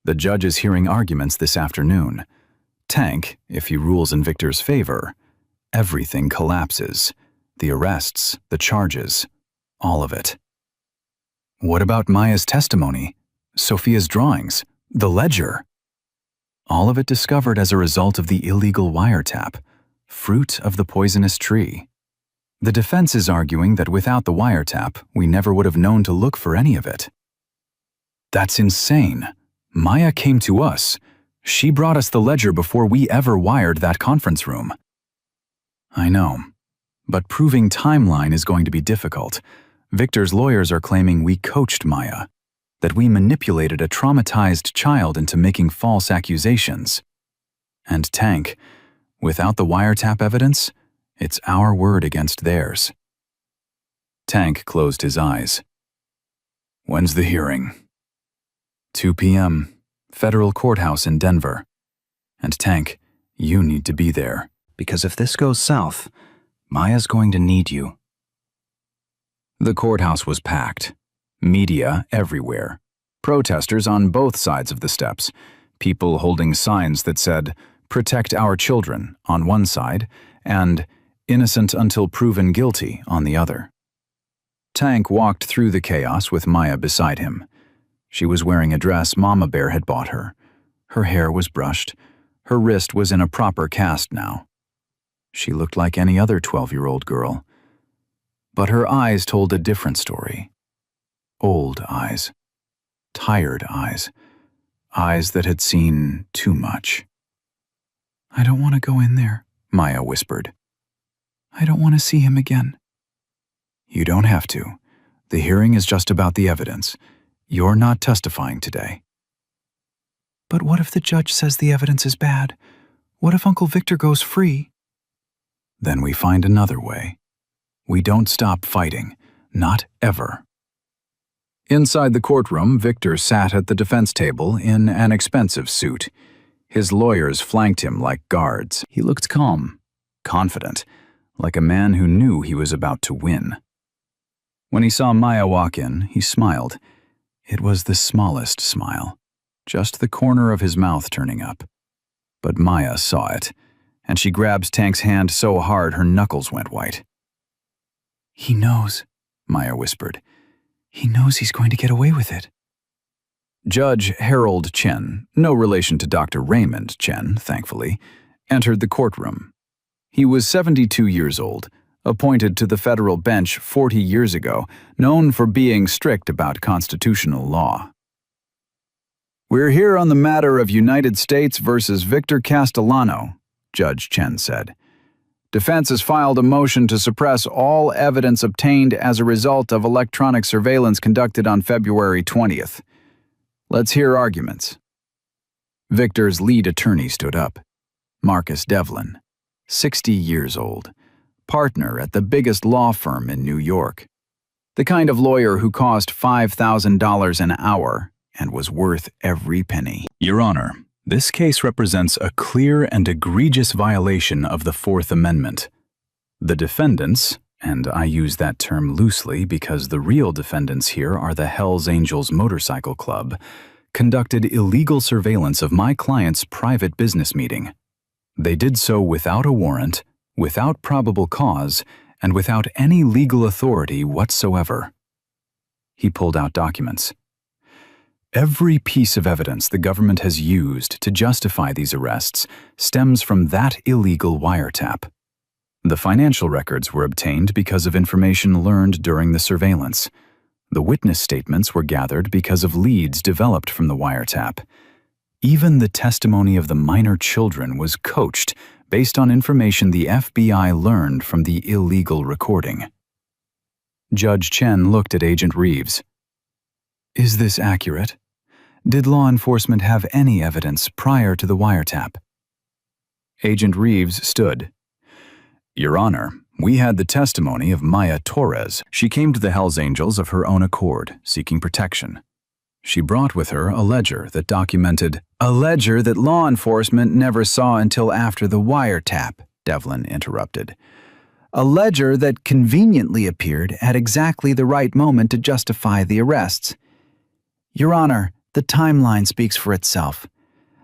The judge is hearing arguments this afternoon. Tank, if he rules in Victor's favor, everything collapses. The arrests, the charges, all of it." "What about Maya's testimony? Sophia's drawings? The ledger?" "All of it discovered as a result of the illegal wiretap, fruit of the poisonous tree. The defense is arguing that without the wiretap, we never would have known to look for any of it." "That's insane. Maya came to us. She brought us the ledger before we ever wired that conference room." "I know, but proving timeline is going to be difficult. Victor's lawyers are claiming we coached Maya, that we manipulated a traumatized child into making false accusations. And Tank, without the wiretap evidence, it's our word against theirs." Tank closed his eyes. "When's the hearing?" 2 p.m., Federal Courthouse in Denver. And Tank, you need to be there, because if this goes south, Maya's going to need you. The courthouse was packed. Media everywhere. Protesters on both sides of the steps. People holding signs that said, "Protect our children," on one side, and "Innocent until proven guilty" on the other. Tank walked through the chaos with Maya beside him. She was wearing a dress Mama Bear had bought her. Her hair was brushed. Her wrist was in a proper cast now. She looked like any other 12-year-old girl. But her eyes told a different story. Old eyes. Tired eyes. Eyes that had seen too much. "I don't want to go in there," Maya whispered. "I don't want to see him again." "You don't have to. The hearing is just about the evidence. You're not testifying today." "But what if the judge says the evidence is bad? What if Uncle Victor goes free?" "Then we find another way. We don't stop fighting. Not ever." Inside the courtroom, Victor sat at the defense table in an expensive suit. His lawyers flanked him like guards. He looked calm, confident, like a man who knew he was about to win. When he saw Maya walk in, he smiled. It was the smallest smile, just the corner of his mouth turning up. But Maya saw it, and she grabbed Tank's hand so hard her knuckles went white. "He knows," Maya whispered. "He knows he's going to get away with it." Judge Harold Chen, no relation to Dr. Raymond Chen, thankfully, entered the courtroom. He was 72 years old, appointed to the federal bench 40 years ago, known for being strict about constitutional law. "We're here on the matter of United States versus Victor Castellano," Judge Chen said. "Defense has filed a motion to suppress all evidence obtained as a result of electronic surveillance conducted on February 20th. Let's hear arguments." Victor's lead attorney stood up. Marcus Devlin, 60 years old, partner at the biggest law firm in New York. The kind of lawyer who cost $5,000 an hour and was worth every penny. "Your Honor, this case represents a clear and egregious violation of the Fourth Amendment. The defendants, and I use that term loosely because the real defendants here are the Hellsangels Motorcycle Club, conducted illegal surveillance of my client's private business meeting. They did so without a warrant, without probable cause, and without any legal authority whatsoever. He pulled out documents. Every piece of evidence the government has used to justify these arrests stems from that illegal wiretap. The financial records were obtained because of information learned during the surveillance. The witness statements were gathered because of leads developed from the wiretap. Even the testimony of the minor children was coached based on information the FBI learned from the illegal recording. Judge Chen looked at Agent Reeves. "Is this accurate? Did law enforcement have any evidence prior to the wiretap?" Agent Reeves stood. "Your Honor, we had the testimony of Maya Torres. She came to the Hells Angels of her own accord, seeking protection. She brought with her a ledger that documented—" "A ledger that law enforcement never saw until after the wiretap," Devlin interrupted. "A ledger that conveniently appeared at exactly the right moment to justify the arrests. Your Honor, the timeline speaks for itself.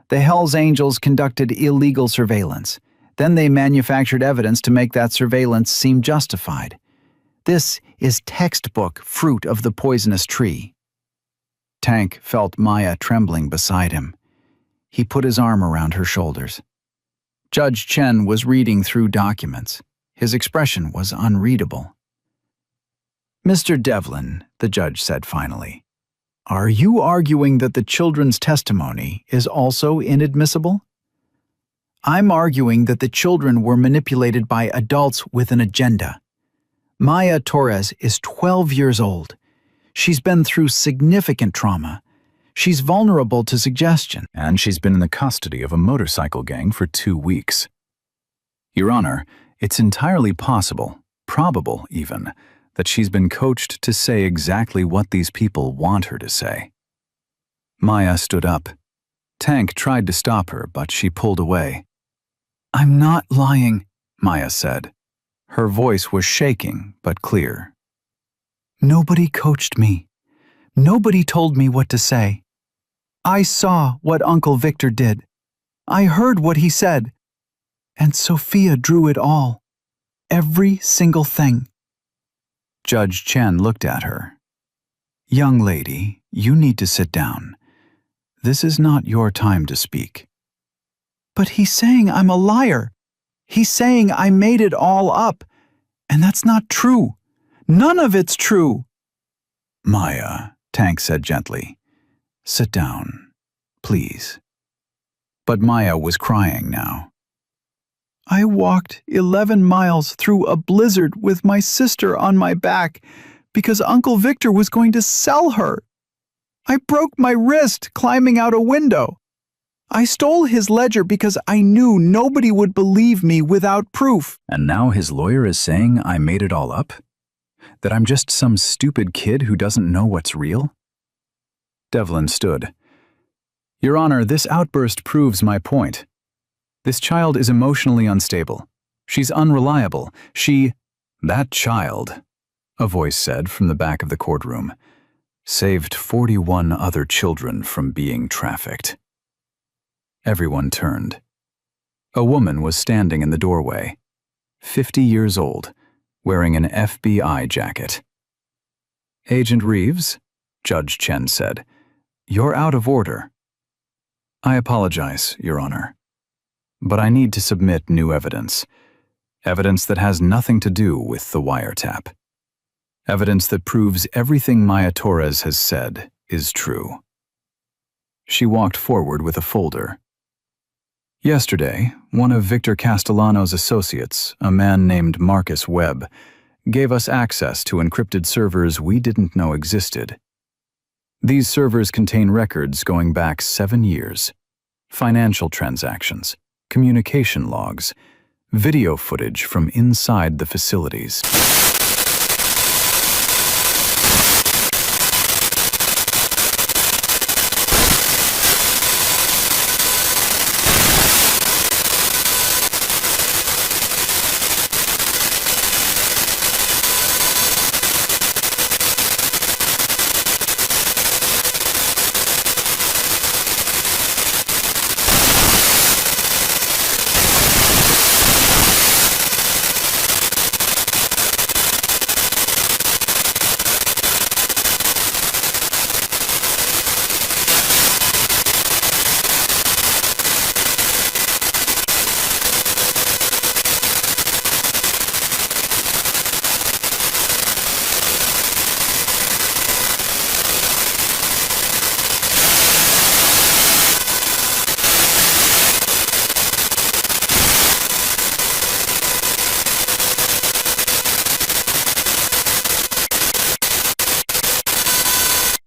The Hells Angels conducted illegal surveillance. Then they manufactured evidence to make that surveillance seem justified. This is textbook fruit of the poisonous tree." Tank felt Maya trembling beside him. He put his arm around her shoulders. Judge Chen was reading through documents. His expression was unreadable. "Mr. Devlin," the judge said finally, "are you arguing that the children's testimony is also inadmissible?" "I'm arguing that the children were manipulated by adults with an agenda. Maya Torres is 12 years old. She's been through significant trauma. She's vulnerable to suggestion. And she's been in the custody of a motorcycle gang for 2 weeks. Your Honor, it's entirely possible, probable even, that she's been coached to say exactly what these people want her to say." Maya stood up. Tank tried to stop her, but she pulled away. "I'm not lying," Maya said. Her voice was shaking, but clear. "Nobody coached me. Nobody told me what to say. I saw what Uncle Victor did. I heard what he said. And Sophia drew it all. Every single thing." Judge Chen looked at her. "Young lady, you need to sit down. This is not your time to speak." "But he's saying I'm a liar. He's saying I made it all up. And that's not true. None of it's true." "Maya," Tank said gently, "sit down, please." But Maya was crying now. "I walked 11 miles through a blizzard with my sister on my back because Uncle Victor was going to sell her. I broke my wrist climbing out a window. I stole his ledger because I knew nobody would believe me without proof." "And now his lawyer is saying I made it all up? That I'm just some stupid kid who doesn't know what's real?" Devlin stood. "Your Honor, this outburst proves my point. This child is emotionally unstable. She's unreliable. That child," a voice said from the back of the courtroom, "saved 41 other children from being trafficked." Everyone turned. A woman was standing in the doorway, 50 years old, wearing an FBI jacket. "Agent Reeves," Judge Chen said, "you're out of order." "I apologize, Your Honor. But I need to submit new evidence. Evidence that has nothing to do with the wiretap. Evidence that proves everything Maya Torres has said is true." She walked forward with a folder. "Yesterday, one of Victor Castellano's associates, a man named Marcus Webb, gave us access to encrypted servers we didn't know existed. These servers contain records going back 7 years, financial transactions, communication logs, video footage from inside the facilities."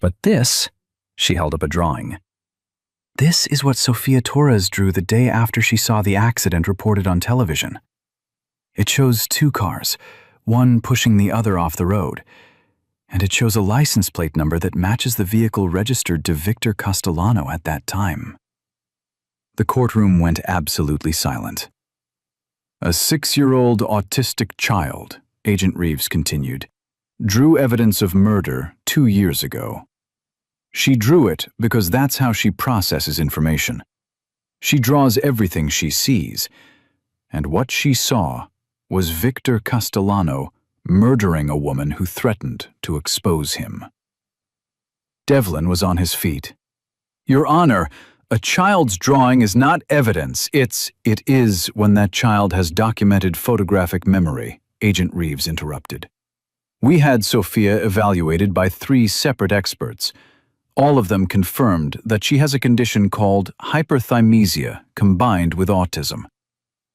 But this, she held up a drawing. This is what Sofia Torres drew the day after she saw the accident reported on television. It shows two cars, one pushing the other off the road, and it shows a license plate number that matches the vehicle registered to Victor Castellano at that time. The courtroom went absolutely silent. A 6-year-old autistic child, Agent Reeves continued, drew evidence of murder 2 years ago. She drew it because that's how she processes information. She draws everything she sees, and what she saw was Victor Castellano murdering a woman who threatened to expose him. Devlin was on his feet. "Your Honor, a child's drawing is not evidence. It is when that child has documented photographic memory," Agent Reeves interrupted. "We had Sofia evaluated by 3 separate experts. All of them confirmed that she has a condition called hyperthymesia combined with autism.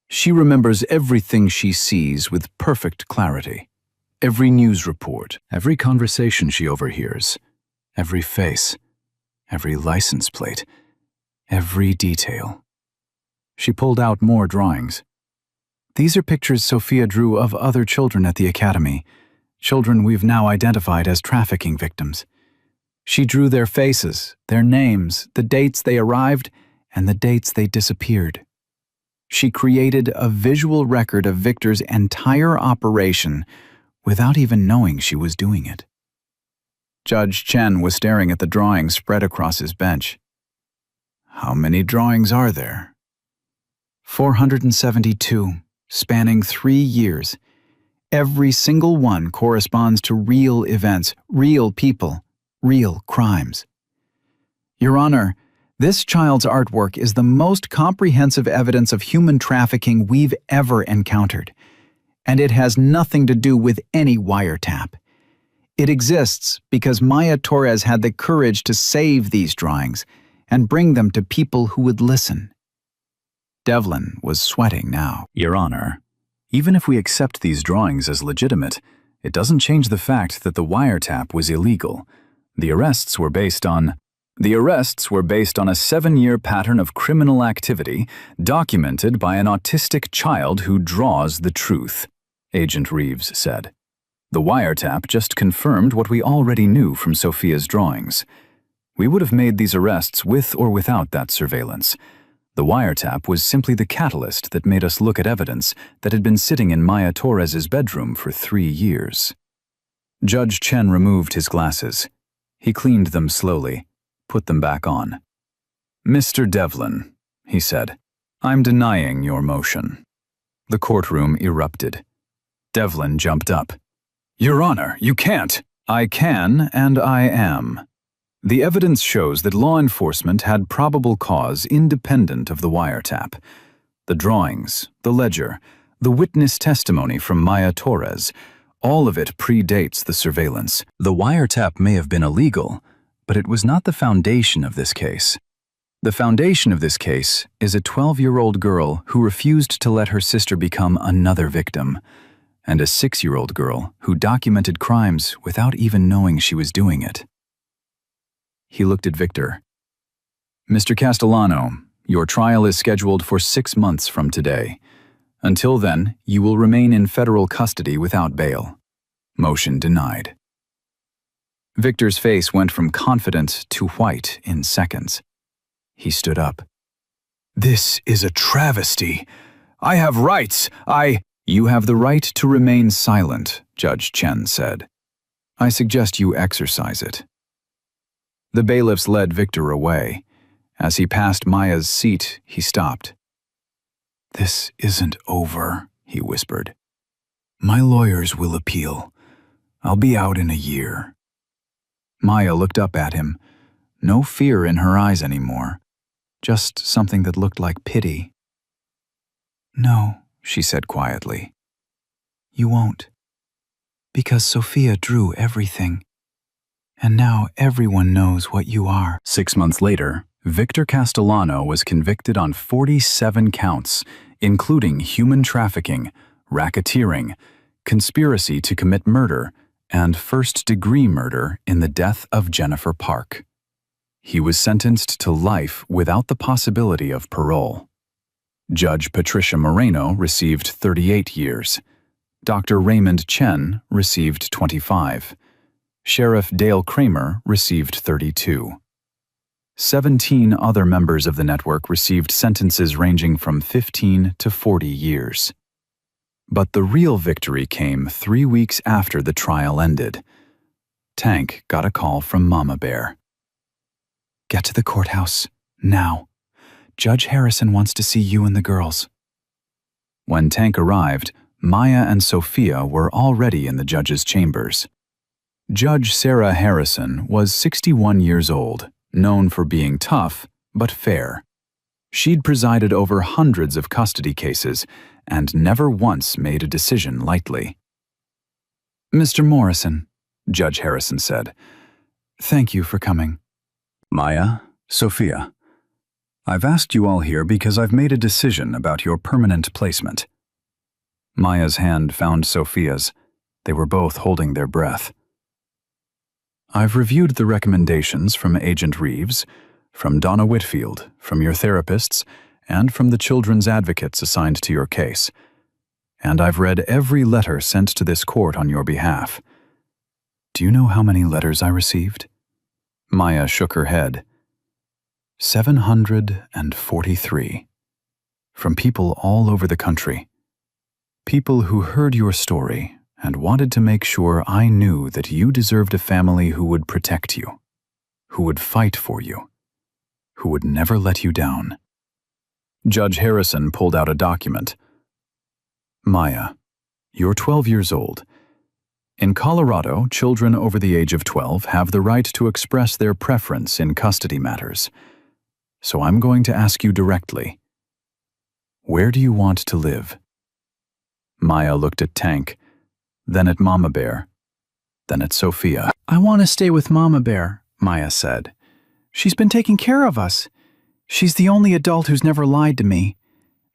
She remembers everything she sees with perfect clarity. Every news report, every conversation she overhears, every face, every license plate, every detail." She pulled out more drawings. "These are pictures Sofia drew of other children at the academy, children we've now identified as trafficking victims. She drew their faces, their names, the dates they arrived, and the dates they disappeared. She created a visual record of Victor's entire operation without even knowing she was doing it." Judge Chen was staring at the drawings spread across his bench. "How many drawings are there?" 472, spanning 3 years. Every single one corresponds to real events, real people, real crimes. Your Honor, this child's artwork is the most comprehensive evidence of human trafficking we've ever encountered, and it has nothing to do with any wiretap. It exists because Maya Torres had the courage to save these drawings and bring them to people who would listen." Devlin was sweating now. "Your Honor, even if we accept these drawings as legitimate, it doesn't change the fact that the wiretap was illegal. The arrests were based on a 7-year pattern of criminal activity documented by an autistic child who draws the truth," Agent Reeves said. "The wiretap just confirmed what we already knew from Sofia's drawings. We would have made these arrests with or without that surveillance. The wiretap was simply the catalyst that made us look at evidence that had been sitting in Maya Torres's bedroom for 3 years." Judge Chen removed his glasses. He cleaned them slowly, put them back on. "Mr. Devlin," he said, "I'm denying your motion." The courtroom erupted. Devlin jumped up. "Your Honor, you can't." "I can, and I am. The evidence shows that law enforcement had probable cause independent of the wiretap. The drawings, the ledger, the witness testimony from Maya Torres, all of it predates the surveillance. The wiretap may have been illegal, but it was not the foundation of this case. The foundation of this case is a 12-year-old girl who refused to let her sister become another victim, and a 6-year-old girl who documented crimes without even knowing she was doing it." He looked at Victor. "Mr. Castellano, your trial is scheduled for 6 months from today. Until then, you will remain in federal custody without bail." Motion denied. Victor's face went from confident to white in seconds. He stood up. "This is a travesty. I have rights. You have the right to remain silent," Judge Chen said. "I suggest you exercise it." The bailiffs led Victor away. As he passed Maya's seat, he stopped. "This isn't over," he whispered. "My lawyers will appeal. I'll be out in a year." Maya looked up at him. No fear in her eyes anymore. Just something that looked like pity. "No," she said quietly. "You won't. Because Sofia drew everything. And now everyone knows what you are." 6 months later, Victor Castellano was convicted on 47 counts, including human trafficking, racketeering, conspiracy to commit murder, and first-degree murder in the death of Jennifer Park. He was sentenced to life without the possibility of parole. Judge Patricia Moreno received 38 years. Dr. Raymond Chen received 25. Sheriff Dale Kramer received 32. 17 other members of the network received sentences ranging from 15 to 40 years. But the real victory came 3 weeks after the trial ended. Tank got a call from Mama Bear. "Get to the courthouse, now. Judge Harrison wants to see you and the girls." When Tank arrived, Maya and Sophia were already in the judge's chambers. Judge Sarah Harrison was 61 years old, known for being tough but fair. She'd presided over hundreds of custody cases and never once made a decision lightly. "Mr. Morrison," Judge Harrison said, "thank you for coming." "Maya, Sophia, I've asked you all here because I've made a decision about your permanent placement." Maya's hand found Sophia's. They were both holding their breath. "I've reviewed the recommendations from Agent Reeves, from Donna Whitfield, from your therapists, and from the children's advocates assigned to your case. And I've read every letter sent to this court on your behalf. Do you know how many letters I received?" Maya shook her head. 743. From people all over the country. People who heard your story and wanted to make sure I knew that you deserved a family who would protect you, who would fight for you, who would never let you down. Judge Harrison pulled out a document. "Maya, you're 12 years old. In Colorado, children over the age of 12 have the right to express their preference in custody matters. So I'm going to ask you directly. Where do you want to live?" Maya looked at Tank, then at Mama Bear, then at Sophia. "I want to stay with Mama Bear," Maya said. "She's been taking care of us. She's the only adult who's never lied to me.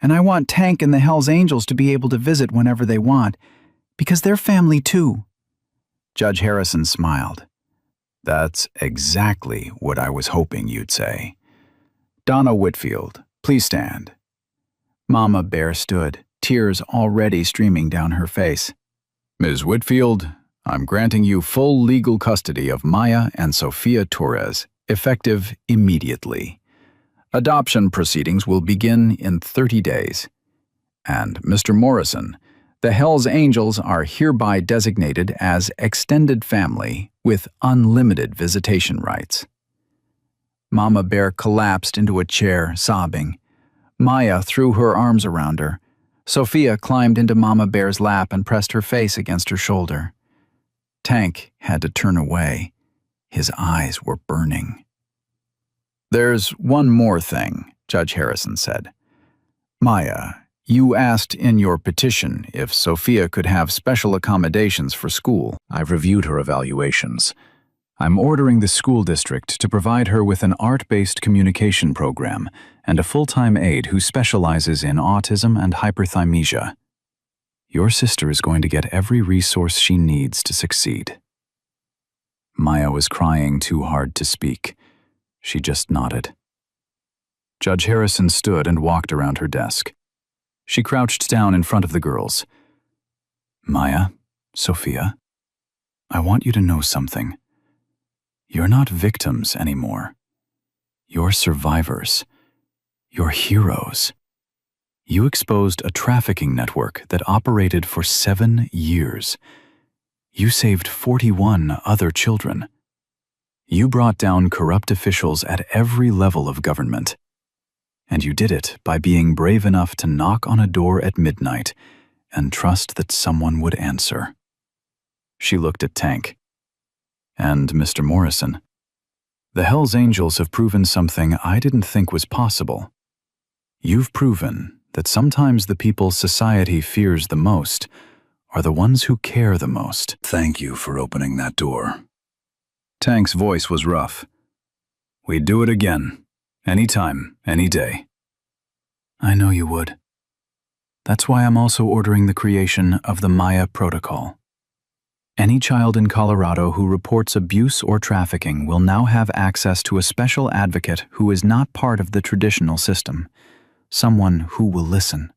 And I want Tank and the Hells Angels to be able to visit whenever they want, because they're family too." Judge Harrison smiled. "That's exactly what I was hoping you'd say. Donna Whitfield, please stand." Mama Bear stood, tears already streaming down her face. "Ms. Whitfield, I'm granting you full legal custody of Maya and Sophia Torres, effective immediately. Adoption proceedings will begin in 30 days. And Mr. Morrison, the Hells Angels are hereby designated as extended family with unlimited visitation rights." Mama Bear collapsed into a chair, sobbing. Maya threw her arms around her. Sophia climbed into Mama Bear's lap and pressed her face against her shoulder. Tank had to turn away. His eyes were burning. "There's one more thing," Judge Harrison said. "Maya, you asked in your petition if Sophia could have special accommodations for school. I've reviewed her evaluations. I'm ordering the school district to provide her with an art-based communication program and a full-time aide who specializes in autism and hyperthymesia. Your sister is going to get every resource she needs to succeed." Maya was crying too hard to speak. She just nodded. Judge Harrison stood and walked around her desk. She crouched down in front of the girls. "Maya, Sophia, I want you to know something. You're not victims anymore. You're survivors. You're heroes. You exposed a trafficking network that operated for 7 years. You saved 41 other children. You brought down corrupt officials at every level of government. And you did it by being brave enough to knock on a door at midnight and trust that someone would answer." She looked at Tank. "And Mr. Morrison, the Hells Angels have proven something I didn't think was possible. You've proven that sometimes the people society fears the most are the ones who care the most." "Thank you for opening that door." Tank's voice was rough. "We'd do it again. Anytime, any day." "I know you would. That's why I'm also ordering the creation of the Maya Protocol. Any child in Colorado who reports abuse or trafficking will now have access to a special advocate who is not part of the traditional system. Someone who will listen.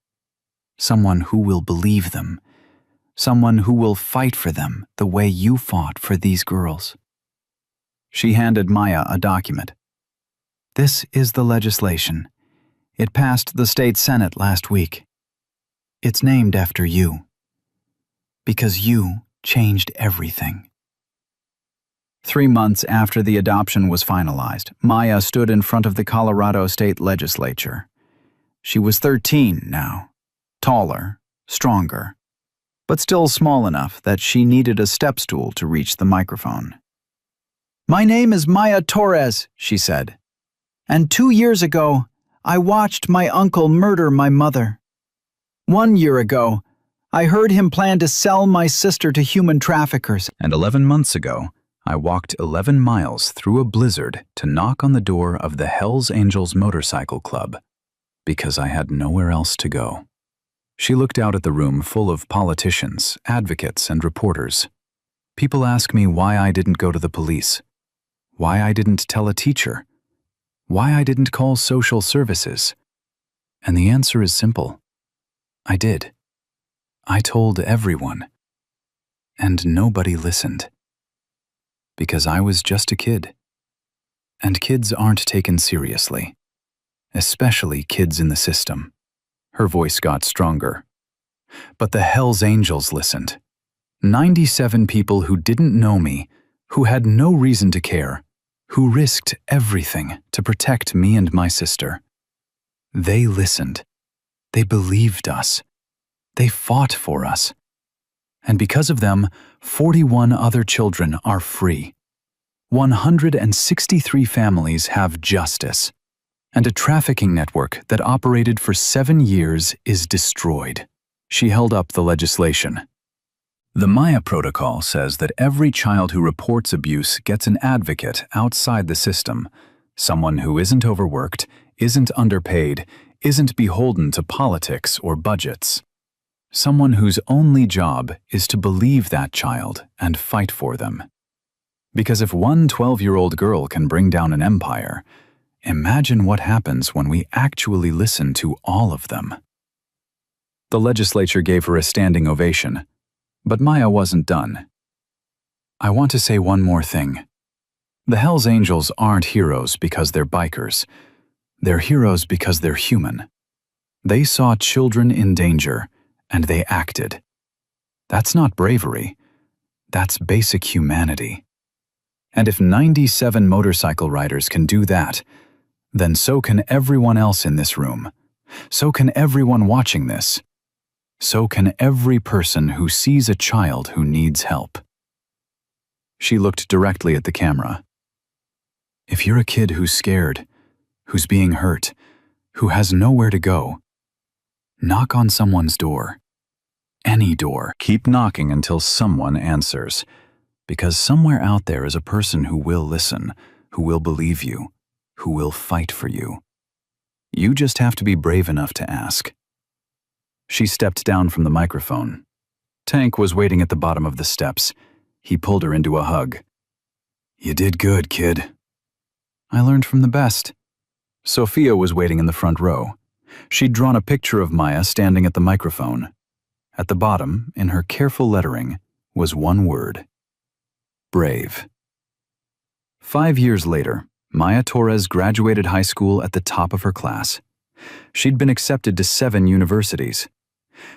Someone who will believe them. Someone who will fight for them the way you fought for these girls. She handed Maya a document. This is the legislation. It passed the state Senate last week. It's named after you. Because you changed everything. 3 months after the adoption was finalized, Maya stood in front of the Colorado State Legislature. She was 13 now, taller, stronger, but still small enough that she needed a step stool to reach the microphone. "My name is Maya Torres," she said, "and 2 years ago, I watched my uncle murder my mother. 1 year ago, I heard him plan to sell my sister to human traffickers. And 11 months ago, I walked 11 miles through a blizzard to knock on the door of the Hellsangels motorcycle club, because I had nowhere else to go." She looked out at the room full of politicians, advocates, and reporters. People ask me why I didn't go to the police, why I didn't tell a teacher, why I didn't call social services. And the answer is simple. I did. I told everyone. And nobody listened. Because I was just a kid. And kids aren't taken seriously. Especially kids in the system. Her voice got stronger. But the Hells Angels listened. 97 people who didn't know me, who had no reason to care, who risked everything to protect me and my sister. They listened. They believed us. They fought for us. And because of them, 41 other children are free. 163 families have justice. And a trafficking network that operated for 7 years is destroyed. She held up the legislation. The Maya Protocol says that every child who reports abuse gets an advocate outside the system, someone who isn't overworked, isn't underpaid, isn't beholden to politics or budgets. Someone whose only job is to believe that child and fight for them. Because if one 12-year-old girl can bring down an empire, imagine what happens when we actually listen to all of them. The legislature gave her a standing ovation, but Maya wasn't done. I want to say one more thing. The Hells Angels aren't heroes because they're bikers. They're heroes because they're human. They saw children in danger, and they acted. That's not bravery. That's basic humanity. And if 97 motorcycle riders can do that, then so can everyone else in this room. So can everyone watching this. So can every person who sees a child who needs help. She looked directly at the camera. If you're a kid who's scared, who's being hurt, who has nowhere to go, knock on someone's door. Any door. Keep knocking until someone answers. Because somewhere out there is a person who will listen, who will believe you, who will fight for you. You just have to be brave enough to ask. She stepped down from the microphone. Tank was waiting at the bottom of the steps. He pulled her into a hug. "You did good, kid." "I learned from the best." Sophia was waiting in the front row. She'd drawn a picture of Maya standing at the microphone. At the bottom, in her careful lettering, was one word. Brave. 5 years later, Maya Torres graduated high school at the top of her class. She'd been accepted to 7 universities.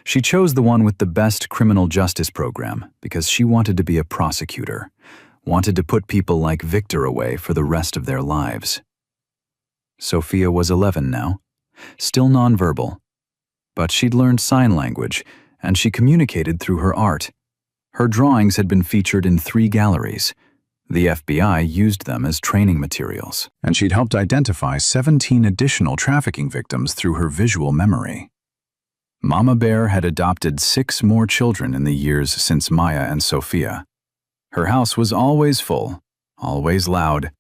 She chose the one with the best criminal justice program because she wanted to be a prosecutor, wanted to put people like Victor away for the rest of their lives. Sophia was 11 now, still nonverbal, but she'd learned sign language and she communicated through her art. Her drawings had been featured in 3 galleries. The FBI used them as training materials, and she'd helped identify 17 additional trafficking victims through her visual memory. Mama Bear had adopted 6 more children in the years since Maya and Sophia. Her house was always full, always loud,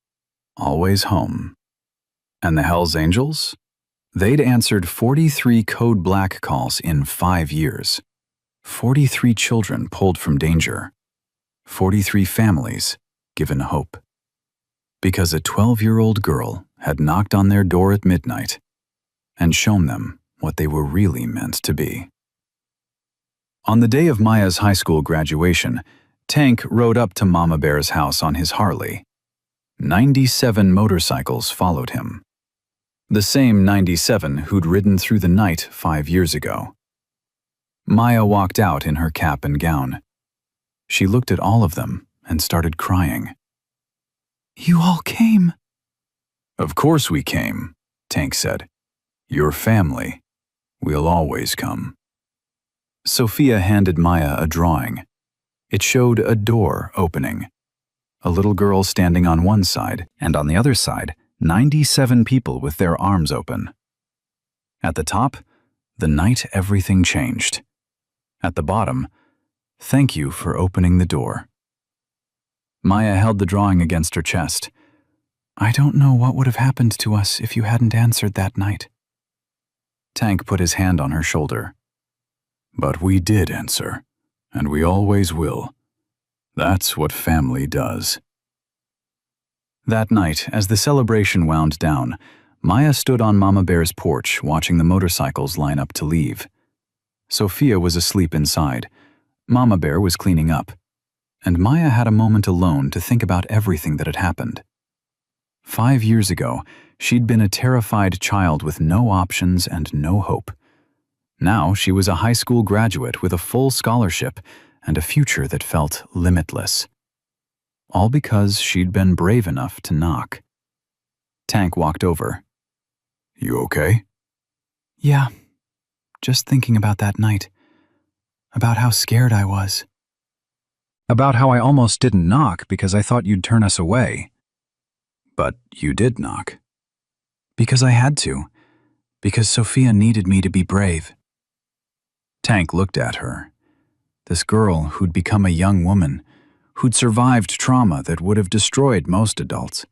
always home. And the Hells Angels? They'd answered 43 code black calls in 5 years. 43 children pulled from danger. 43 families given hope. Because a 12-year-old girl had knocked on their door at midnight and shown them what they were really meant to be. On the day of Maya's high school graduation, Tank rode up to Mama Bear's house on his Harley. 97 motorcycles followed him. The same 97 who'd ridden through the night 5 years ago. Maya walked out in her cap and gown. She looked at all of them and started crying. You all came. Of course we came, Tank said. Your family. We'll always come. Sophia handed Maya a drawing. It showed a door opening. A little girl standing on one side, and on the other side, 97 people with their arms open. At the top, the night everything changed. At the bottom, thank you for opening the door. Maya held the drawing against her chest. I don't know what would have happened to us if you hadn't answered that night. Tank put his hand on her shoulder. But we did answer, and we always will. That's what family does. That night, as the celebration wound down, Maya stood on Mama Bear's porch watching the motorcycles line up to leave. Sophia was asleep inside. Mama Bear was cleaning up. And Maya had a moment alone to think about everything that had happened. 5 years ago, she'd been a terrified child with no options and no hope. Now she was a high school graduate with a full scholarship and a future that felt limitless. All because she'd been brave enough to knock. Tank walked over. You okay? Yeah, just thinking about that night. About how scared I was. About how I almost didn't knock because I thought you'd turn us away. But you did knock. Because I had to. Because Sophia needed me to be brave. Tank looked at her. This girl who'd become a young woman, who'd survived trauma that would have destroyed most adults,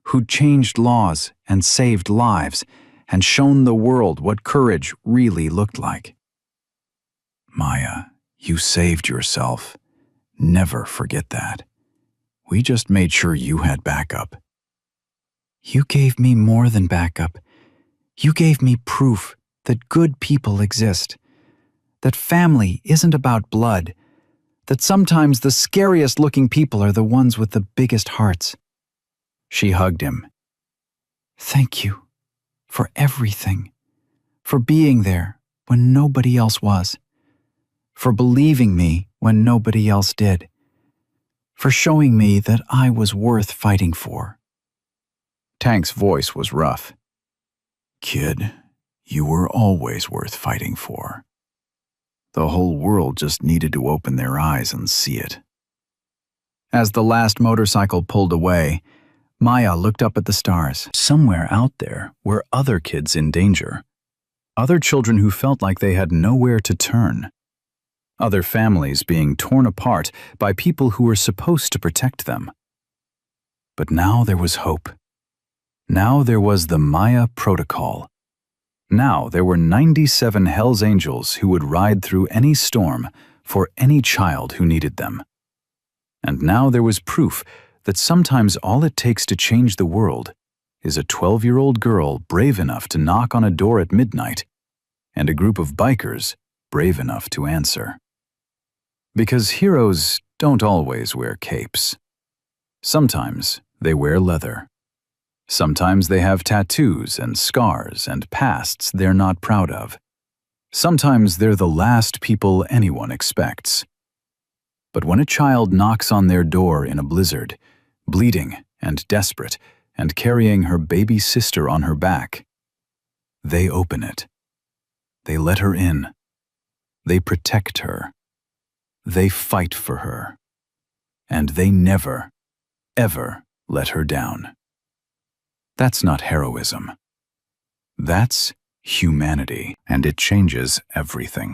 who'd changed laws and saved lives and shown the world what courage really looked like. Maya, you saved yourself. Never forget that. We just made sure you had backup. You gave me more than backup. You gave me proof that good people exist. That family isn't about blood. That sometimes the scariest looking people are the ones with the biggest hearts. She hugged him. Thank you for everything. For being there when nobody else was. For believing me when nobody else did. For showing me that I was worth fighting for. Tank's voice was rough. Kid, you were always worth fighting for. The whole world just needed to open their eyes and see it. As the last motorcycle pulled away, Maya looked up at the stars. Somewhere out there were other kids in danger. Other children who felt like they had nowhere to turn. Other families being torn apart by people who were supposed to protect them. But now there was hope. Now there was the Maya Protocol. Now there were 97 hellsangels who would ride through any storm for any child who needed them. And now there was proof that sometimes all it takes to change the world is a 12-year-old girl brave enough to knock on a door at midnight and a group of bikers brave enough to answer. Because heroes don't always wear capes. Sometimes they wear leather. Sometimes they have tattoos and scars and pasts they're not proud of. Sometimes they're the last people anyone expects. But when a child knocks on their door in a blizzard, bleeding and desperate and carrying her baby sister on her back, they open it. They let her in. They protect her. They fight for her. And they never, ever let her down. That's not heroism. That's humanity, and it changes everything.